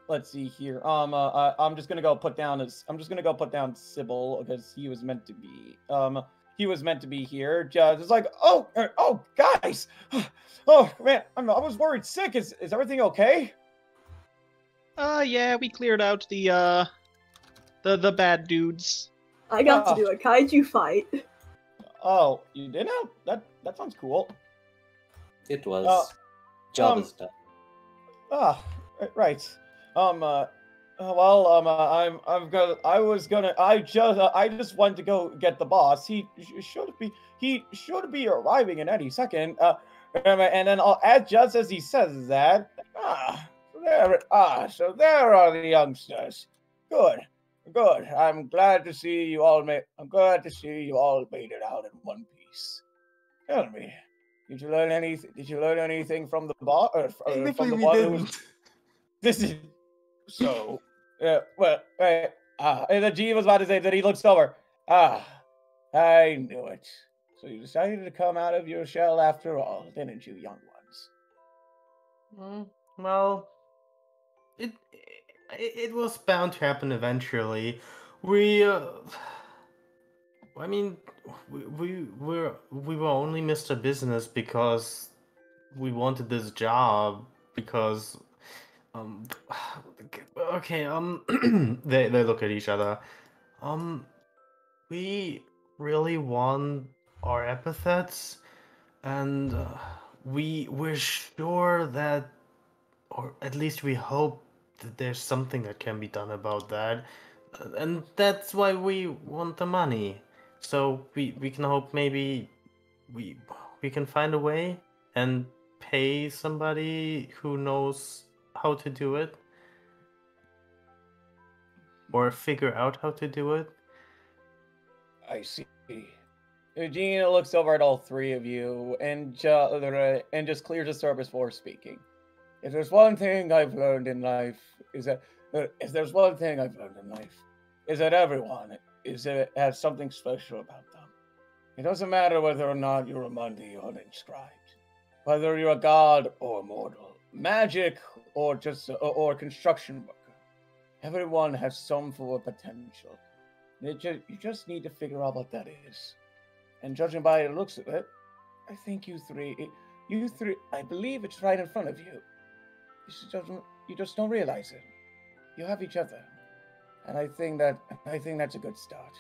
S3: Let's see here. I'm just gonna go put down Sybil because he was meant to be. He was meant to be here. Just it's like, oh, guys. Oh man, I was worried sick. Is everything okay?
S4: Yeah, we cleared out the bad dudes.
S5: I got to do a kaiju fight.
S3: Oh, you did now? That sounds cool.
S6: It was. Job is done.
S3: Right. I just wanted to go get the boss. He should be arriving in any second. And then just as he says that, so there are the youngsters. Good. I'm glad to see you all made it out in one piece. Tell me, did you learn anything from the boss? From the one who was... This is so. Well, and the G was about to say that he looks over. I knew it. So you decided to come out of your shell after all, didn't you, young ones?
S2: Well, it was bound to happen eventually. We were only Mr. Business because we wanted this job because okay, they look at each other. We really want our epithets, and we're sure that, or at least we hope that there's something that can be done about that, and that's why we want the money. So we can hope maybe we can find a way and pay somebody who knows how to do it, or figure out how to do it.
S3: I see. Eugene looks over at all three of you and just clears his throat before speaking. If there's one thing I've learned in life, is that everyone has something special about them. It doesn't matter whether or not you're a Mundi or an inscribed, whether you're a god or a mortal, magic or just or a construction worker. Everyone has some form of potential. You just need to figure out what that is. And judging by the looks of it, I think you three, I believe it's right in front of you. You just don't realize it. You have each other, and I think that's a good start.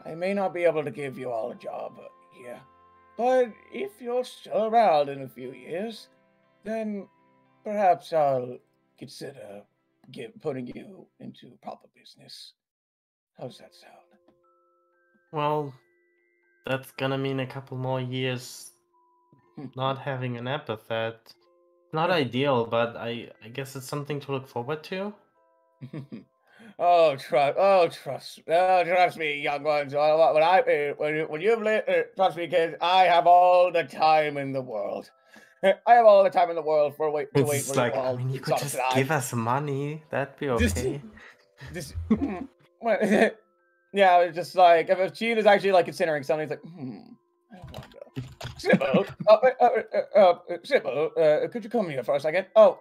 S3: I may not be able to give you all a job here, but if you're still around in a few years, then perhaps I'll consider putting you into proper business. How's that sound?
S2: Well, that's gonna mean a couple more years not having an epithet. Not ideal, but I guess it's something to look forward to.
S3: Trust me, young ones. When you've lived, trust me, kids. I have all the time in the world. I have all the time in the world to wait for you all.
S2: I mean, you could just give us money. That'd be okay.
S3: Yeah, it's just like if Gene is actually like considering something, he's like, I wonder. Sybil, could you come here for a second? Oh,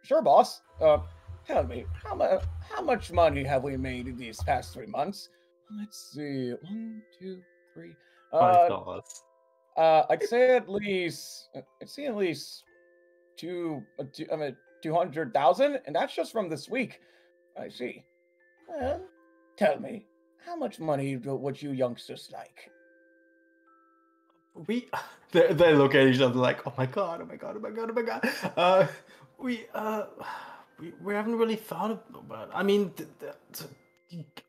S3: sure, boss. Tell me, how much money have we made in these past 3 months? Let's see, 1, 2, 3.
S2: $5.
S3: I'd say at least 200,000, and that's just from this week. I see. Well, tell me, how much money would you youngsters like?
S2: They look at each other like, oh my god, oh my god, oh my god, oh my god. We haven't really thought about. I mean,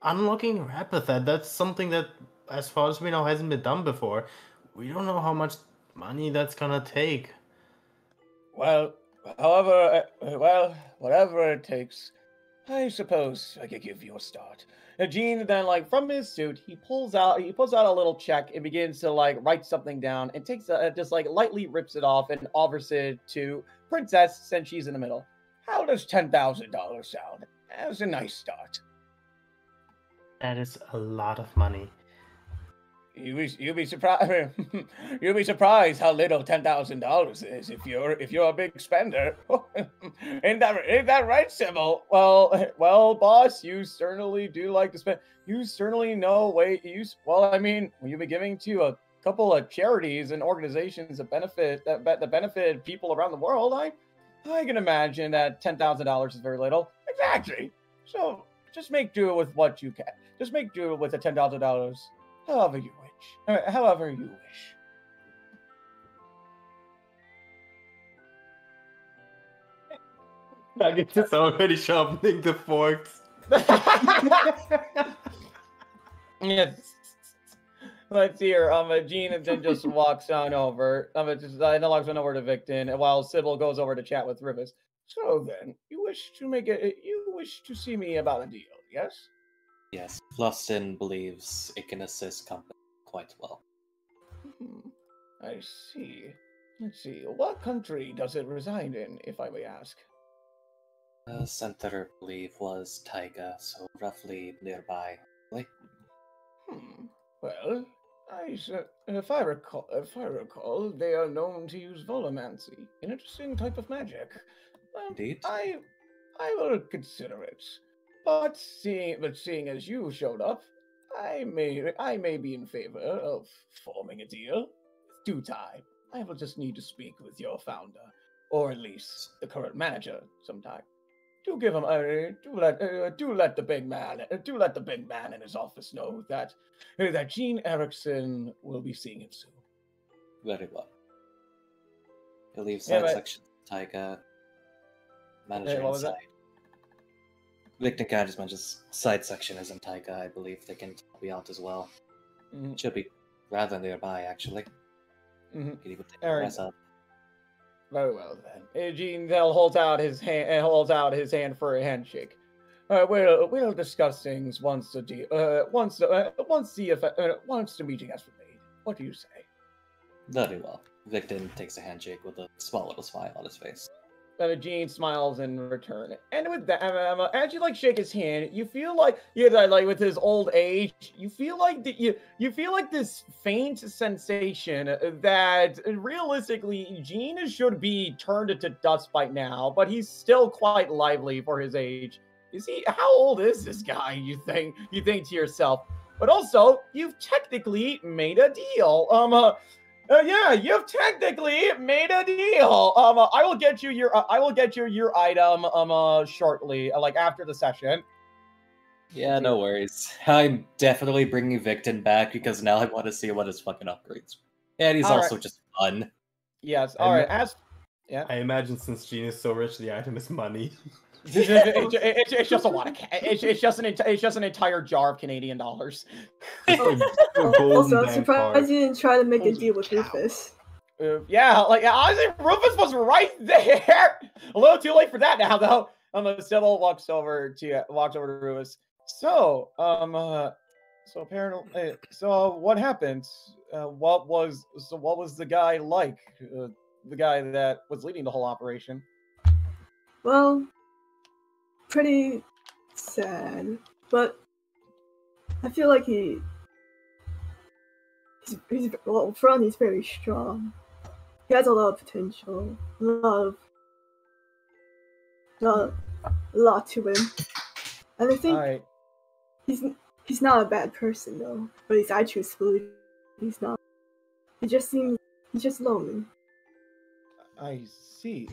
S2: unlocking your epithet, that's something that, as far as we know, hasn't been done before. We don't know how much money that's gonna take.
S3: Well, whatever it takes, I suppose I could give you a start. Gene then, like, from his suit, he pulls out a little check and begins to like write something down and takes just like lightly rips it off and offers it to Princess since she's in the middle. How does $10,000 sound? That's a nice start.
S2: That is a lot of money.
S3: You'll be surprised. You'll be surprised how little $10,000 is if you're a big spender. Ain't that right, Sybil? Well, boss, you certainly do like to spend. You certainly know I mean, when you've been giving to a couple of charities and organizations that benefit people around the world, I can imagine that $10,000 is very little. Exactly. So just make do with what you can. Just make do with the $10,000. However you wish.
S2: Nugget is already sharpening the forks.
S3: Yes. Let's hear. Gene then just walks on over. Walks on over to Victon, while Sybil goes over to chat with Rivas. So then, you wish to see me about a deal, yes?
S6: Yes, Flustin believes it can assist company quite well.
S3: I see. Let's see. What country does it reside in, if I may ask?
S6: The center, I believe, was Taiga, so roughly nearby.
S3: Well, if I recall, they are known to use volomancy, an interesting type of magic.
S6: Indeed.
S3: I will consider it. But seeing as you showed up, I may be in favor of forming a deal. With due time, I will just need to speak with your founder, or at least the current manager, sometime. Do give him do let the big man in his office know that Gene Erickson will be seeing him soon.
S6: Very well. I believe side section Taiga manager inside. Victor Guy just mentions side section is in Taiga. I believe they can help you out as well. Mm-hmm. Should be rather nearby, actually.
S3: Mm-hmm.
S6: Could even take the rest up.
S3: Very well then. Gene holds out his hand for a handshake. We'll discuss things once the meeting has been made. What do you say?
S6: Very well. Victon takes a handshake with a small little smile on his face.
S3: Gene smiles in return, and with that, as you like shake his hand, you feel like like with his old age, you feel like you feel like this faint sensation that realistically Gene should be turned into dust by now, but he's still quite lively for his age. Is he? How old is this guy? You think to yourself, but also you've technically made a deal. Yeah, you've technically made a deal. I will get you your item shortly, like after the session.
S6: Yeah, no worries. I'm definitely bringing Victon back because now I want to see what his fucking upgrades. And he's also just fun.
S3: Yes. All right. Yeah.
S2: I imagine since Gene is so rich, the item is money.
S3: It's just a lot of it's just an entire jar of Canadian dollars.
S5: Also, I'm surprised you didn't try to make a deal with Rufus.
S3: Yeah, like honestly, Rufus was right there. A little too late for that now, though. Sybil walks over to Rufus. So, apparently, so what happened? What was the guy like? The guy that was leading the whole operation.
S5: Well, pretty sad, but I feel like he's well, Fran is very strong. He has a lot of potential, a lot to him, and I think he's not a bad person though. But I truthfully, he's not. He's just lonely.
S3: I see.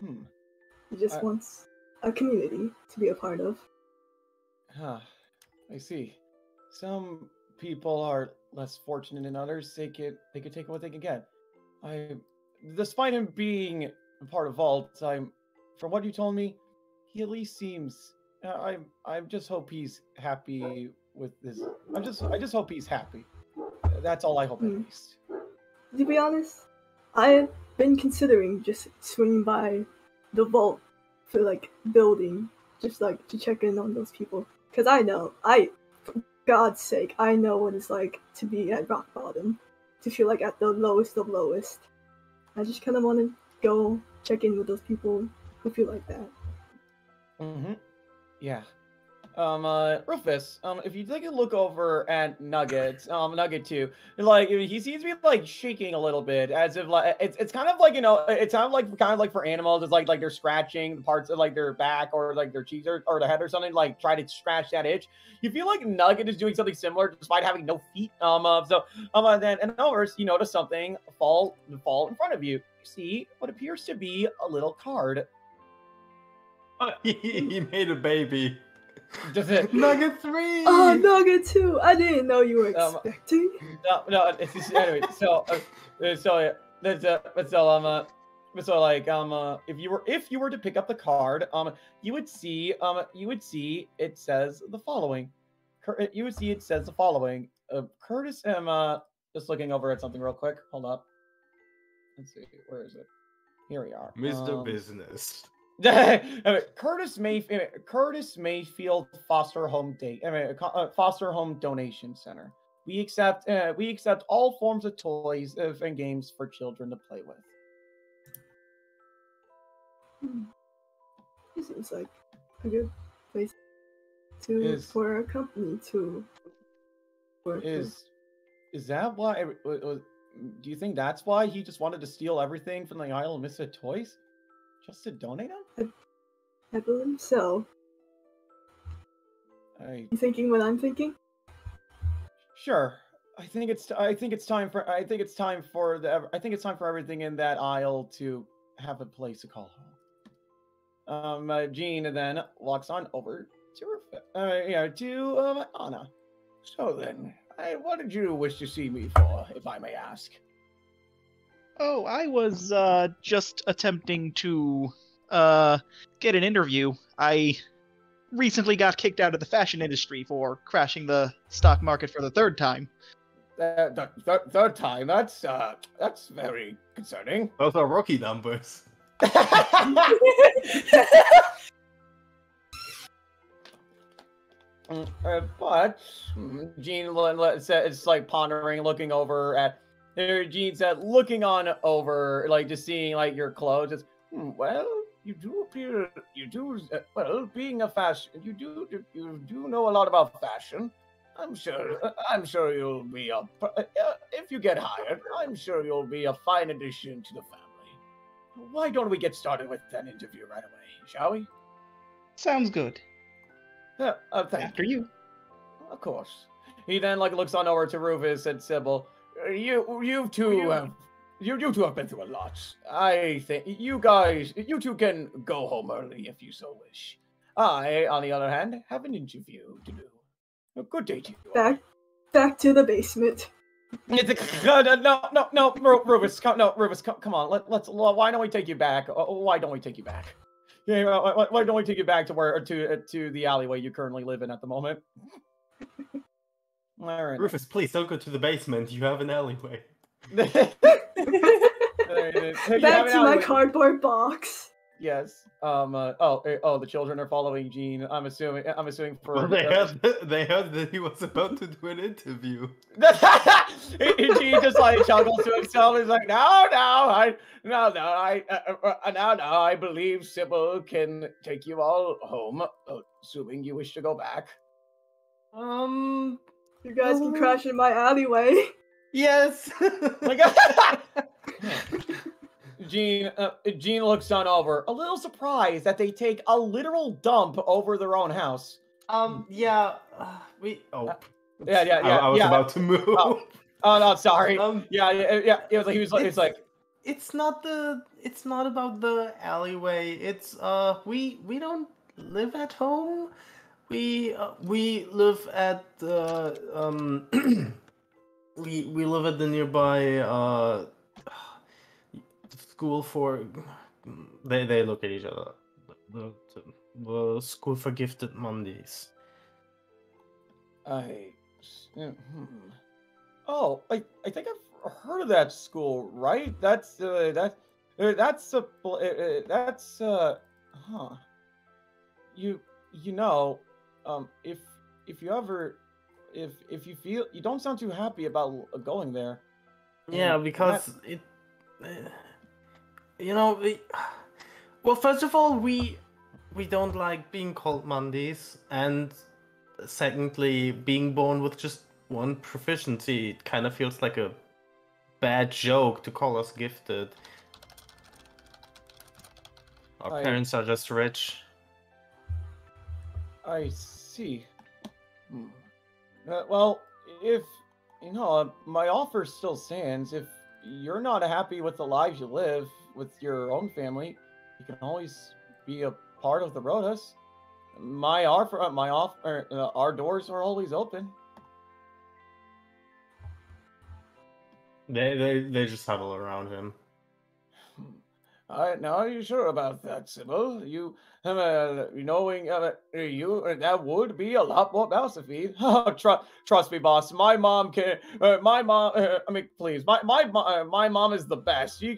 S5: He just wants a community to be a part of.
S3: I see. Some people are less fortunate than others. They could take what they can get. Despite him being a part of Vault, from what you told me, he at least seems. I just hope he's happy with this. I just hope he's happy. That's all I hope at least.
S5: To be honest, I've been considering just swinging by the Vault for like building, just like to check in on those people. Because for God's sake, I know what it's like to be at rock bottom, to feel like at the lowest of lowest. I just kind of want to go check in with those people who feel like that.
S3: Yeah. Rufus, if you take a look over at Nugget 2, like he seems to be like shaking a little bit, as if like it's kind of like it's kind of like for animals, it's like they're scratching parts of like their back or like their cheeks or the head or something, like try to scratch that itch. You feel like Nugget is doing something similar despite having no feet. Then over you notice something fall in front of you. You see what appears to be a little card.
S2: He made a baby.
S5: Nugget 3! Oh, Nugget 2! I didn't know you were expecting.
S3: Anyway, if you were to pick up the card, you would see it says the following. Curtis, just looking over at something real quick. Hold up. Let's see, where is it? Here we are.
S2: Mr. Business.
S3: Curtis Mayfield Foster Home Foster Home Donation Center. We accept all forms of toys and games for children to play with.
S5: This seems like a good place for a company to work with.
S3: Is that why? Do you think that's why he just wanted to steal everything from the Isle of Misfit Toys? Just to donate them?
S5: I believe so. You thinking what I'm thinking?
S3: Sure. I think it's time for everything in that aisle to have a place to call home. Jean then walks on over to Anna. So then, what did you wish to see me for, if I may ask?
S4: Oh, I was just attempting to get an interview. I recently got kicked out of the fashion industry for crashing the stock market for the third time.
S3: Third time? That's very concerning.
S2: Those are rookie numbers.
S3: But Jean it's like pondering, looking over at. Jean said, looking on over, like just seeing like your clothes. It's, well, you do appear, well, being a fashion, you do know a lot about fashion. I'm sure you'll be if you get hired, I'm sure you'll be a fine addition to the family. Why don't we get started with that interview right away, shall we?
S4: Sounds good.
S3: Yeah,
S4: After you.
S3: Of course. He then like looks on over to Rufus and Sybil. You two have been through a lot. I think you two can go home early if you so wish. I, on the other hand, have an interview to do. A good day to you.
S5: Back to the basement.
S3: No, Rufus, come on. Let's. Why don't we take you back? Why don't we take you back? Yeah, why don't we take you back to the alleyway you currently live in at the moment? All right.
S2: Rufus, please don't go to the basement. You have an alleyway.
S5: Back to my cardboard box.
S3: Yes. The children are following Jean. I'm assuming for.
S2: Well, they heard that he was about to do an interview.
S3: Jean just like chuckles to himself. He's like, no, I believe Sybil can take you all home, assuming you wish to go back.
S5: You guys can crash in my alleyway.
S2: Yes.
S3: Jean looks on over, a little surprised that they take a literal dump over their own house.
S2: Yeah.
S3: Yeah.
S2: I was about to move.
S3: Oh no, sorry. Yeah. It's like.
S2: It's not about the alleyway. It's we don't live at home. We live at we live at the nearby school for they look at each other. The school for gifted Mondays.
S3: I think I've heard of that school, right? If you feel you don't sound too happy about going there.
S2: Yeah, because well, first of all, we don't like being called Mondays, and secondly, being born with just one proficiency, it kind of feels like a bad joke to call us gifted. Our parents are just rich.
S3: I see. Well, if my offer still stands. If you're not happy with the lives you live with your own family, you can always be a part of the Rotas. Our doors are always open.
S2: They just huddle around him.
S3: Now, are you sure about that, Sybil? Knowing that would be a lot more mouse to feed. Trust me, boss. My mom can. Please. My mom is the best. She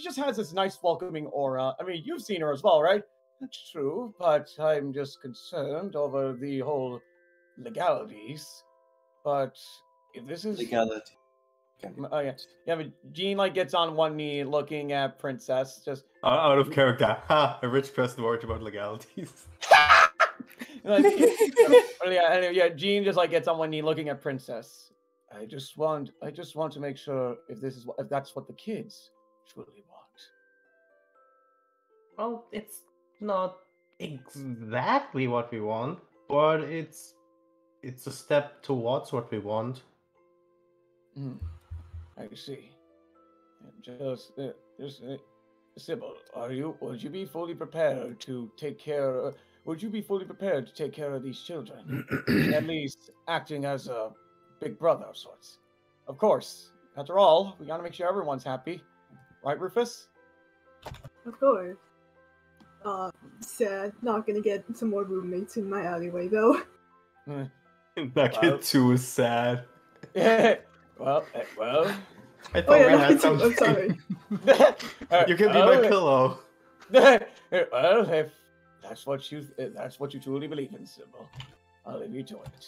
S3: just has this nice welcoming aura. I mean, you've seen her as well, right? That's true, but I'm just concerned over the whole legalities. But if this is
S6: legality.
S3: But Jean gets on one knee, looking at Princess. Just
S2: out of character. Ha! A rich person worried about legalities.
S3: Jean just gets on one knee, looking at Princess. I just want to make sure if that's what the kids truly want.
S2: Well, it's not exactly what we want, but it's a step towards what we want.
S3: I see. Sybil, would you be fully prepared to take care of these children? At least acting as a big brother of sorts. Of course. After all, we gotta make sure everyone's happy. Right, Rufus?
S5: Of course. Sad. Not gonna get some more roommates in my alleyway, though.
S2: That kid too is sad.
S3: Well.
S2: I thought we had something.
S5: I'm sorry.
S2: You can be my pillow.
S3: Well, if that's what you truly believe in, Sybil, I'll leave you to it.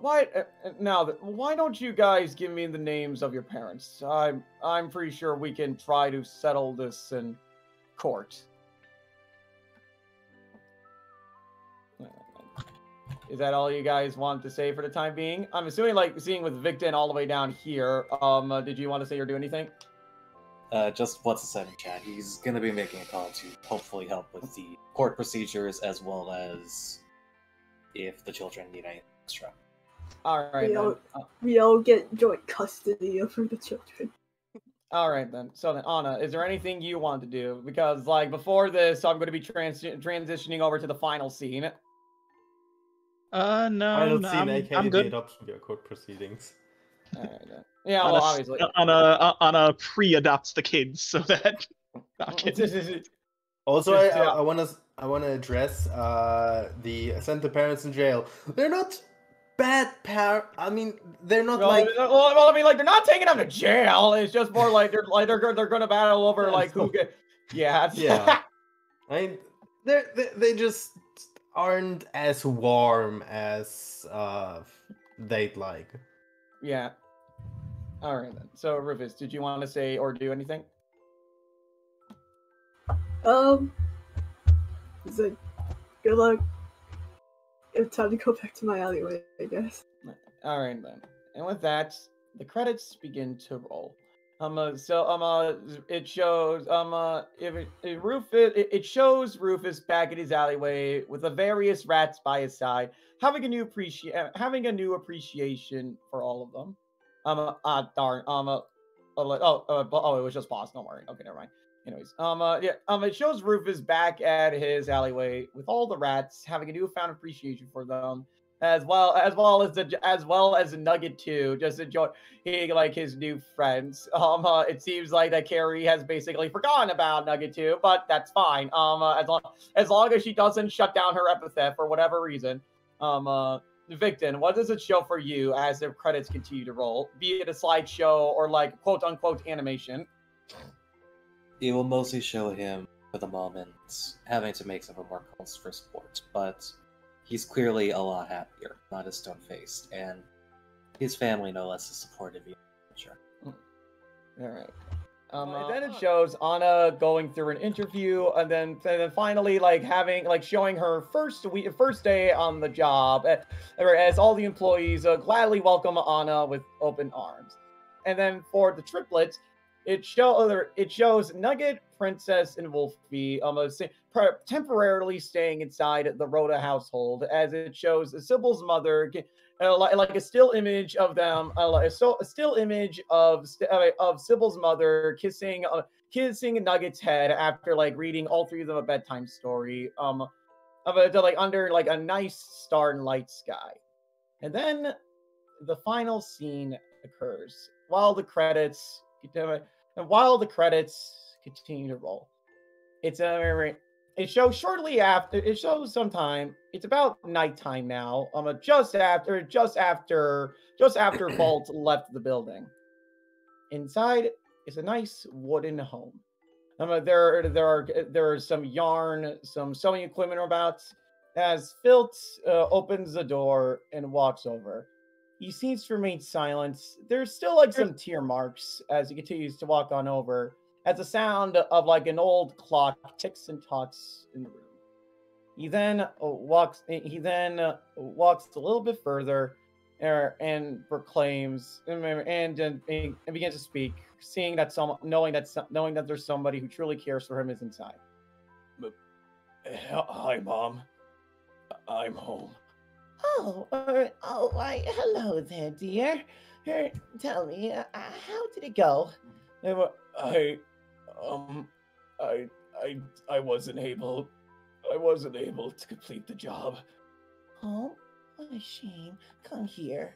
S3: Why don't you guys give me the names of your parents? I'm pretty sure we can try to settle this in court. Is that all you guys want to say for the time being? I'm assuming, like, seeing with Victon all the way down here, did you want to say or do anything?
S6: Just what's said in chat. He's going to be making a call to hopefully help with the court procedures as well as if the children need anything extra.
S3: Alright,
S5: we all get joint custody of the children.
S3: Alright then. So then, Anna, is there anything you want to do? Because, like, before this, I'm going to be transitioning over to the final scene.
S4: No,
S2: I'm
S4: good.
S2: The adoption via court proceedings.
S3: Alright then. Yeah, well, obviously.
S4: Anna pre-adopts the kids so that. Not kidding.
S2: Also, I want to address the sent the parents in jail. They're not bad parents. I mean, they're not
S3: I mean, like, they're not taking them to jail. It's just more like they're going to battle over like who get. Yeah.
S2: Yeah. I mean, they just aren't as warm as they'd like.
S3: Yeah. All right then. So Rufus, did you want to say or do anything?
S5: It's like, good luck. It's time to go back to my alleyway, I guess.
S3: All right then. And with that, the credits begin to roll. It shows it shows Rufus back at his alleyway with the various rats by his side, having a new appreciation for all of them. Darn. It was just boss. Don't worry. Okay, never mind. Anyways, it shows Rufus back at his alleyway with all the rats, having a newfound appreciation for them, as well as Nugget too. Just enjoy his new friends. It seems like that Carrie has basically forgotten about Nugget too, but that's fine. As long as she doesn't shut down her epithet for whatever reason. Victon, what does it show for you as the credits continue to roll, be it a slideshow or like quote unquote animation?
S6: It will mostly show him for the moment having to make some more calls for support, but he's clearly a lot happier, not as stone-faced, and his family no less is supportive of future.
S3: All right. Then it shows Anna going through an interview, and then finally showing her first day on the job, as all the employees gladly welcome Anna with open arms. And then for the triplets, it shows Nugget, Princess, and Wolfie temporarily staying inside the Rhoda household, as it shows Sybil's mother, like a still image of them, a still image of Sybil's mother kissing Nugget's head after reading all three of them a bedtime story, under a nice star and light sky. And then the final scene occurs while the credits continue to roll. It shows shortly after. It shows sometime. It's about nighttime now. Just after Vault left the building. Inside is a nice wooden home. There are some yarn, some sewing equipment about. As Filt opens the door and walks over, he seems to remain silent. There's still some tear marks as he continues to walk on over, as the sound of an old clock ticks and talks in the room. He then walks a little bit further and proclaims and begins to speak, knowing that there's somebody who truly cares for him is inside.
S1: Hi, Mom. I'm home.
S7: Hello there, dear. Tell me, how did it go?
S1: I wasn't able to complete the job.
S7: Oh, what a shame. Come here.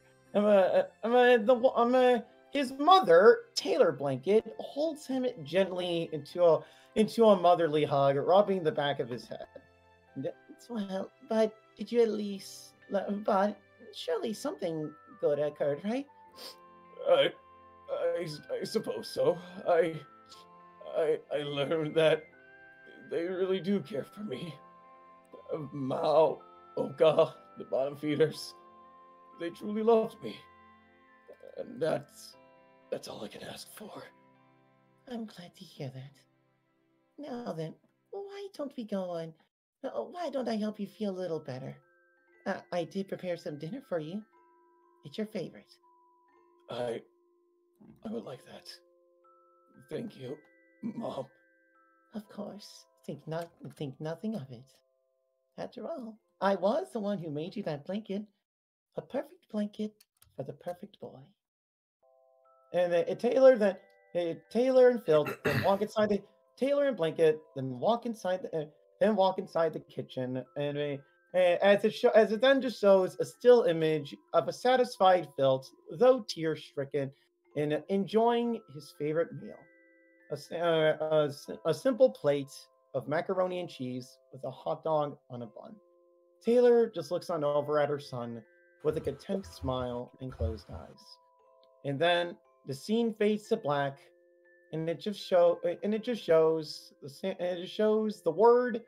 S3: His mother, Taylor Blanket, holds him gently into a motherly hug, rubbing the back of his head.
S7: Well, but did you at least? But surely something good occurred, right?
S1: I suppose so. I learned that they really do care for me. Mao, Oka, the bottom feeders, they truly loved me. And that's all I can ask for.
S7: I'm glad to hear that. Now then, why don't we go on? Why don't I help you feel a little better? I did prepare some dinner for you. It's your favorite.
S1: I would like that. Thank you, Mom.
S7: Of course. Think nothing of it. After all, I was the one who made you that blanket. A perfect blanket for the perfect boy. And Taylor and Filt then walk inside the Taylor and Blanket then walk inside the kitchen, and as it then just shows a still image of a satisfied Filt, though tear stricken, in enjoying his favorite meal, a simple plate of macaroni and cheese with a hot dog on a bun. Taylor just looks on over at her son with a content smile and closed eyes, and then the scene fades to black, and it just shows the word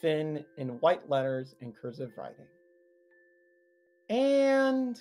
S7: Finn in white letters in cursive writing. And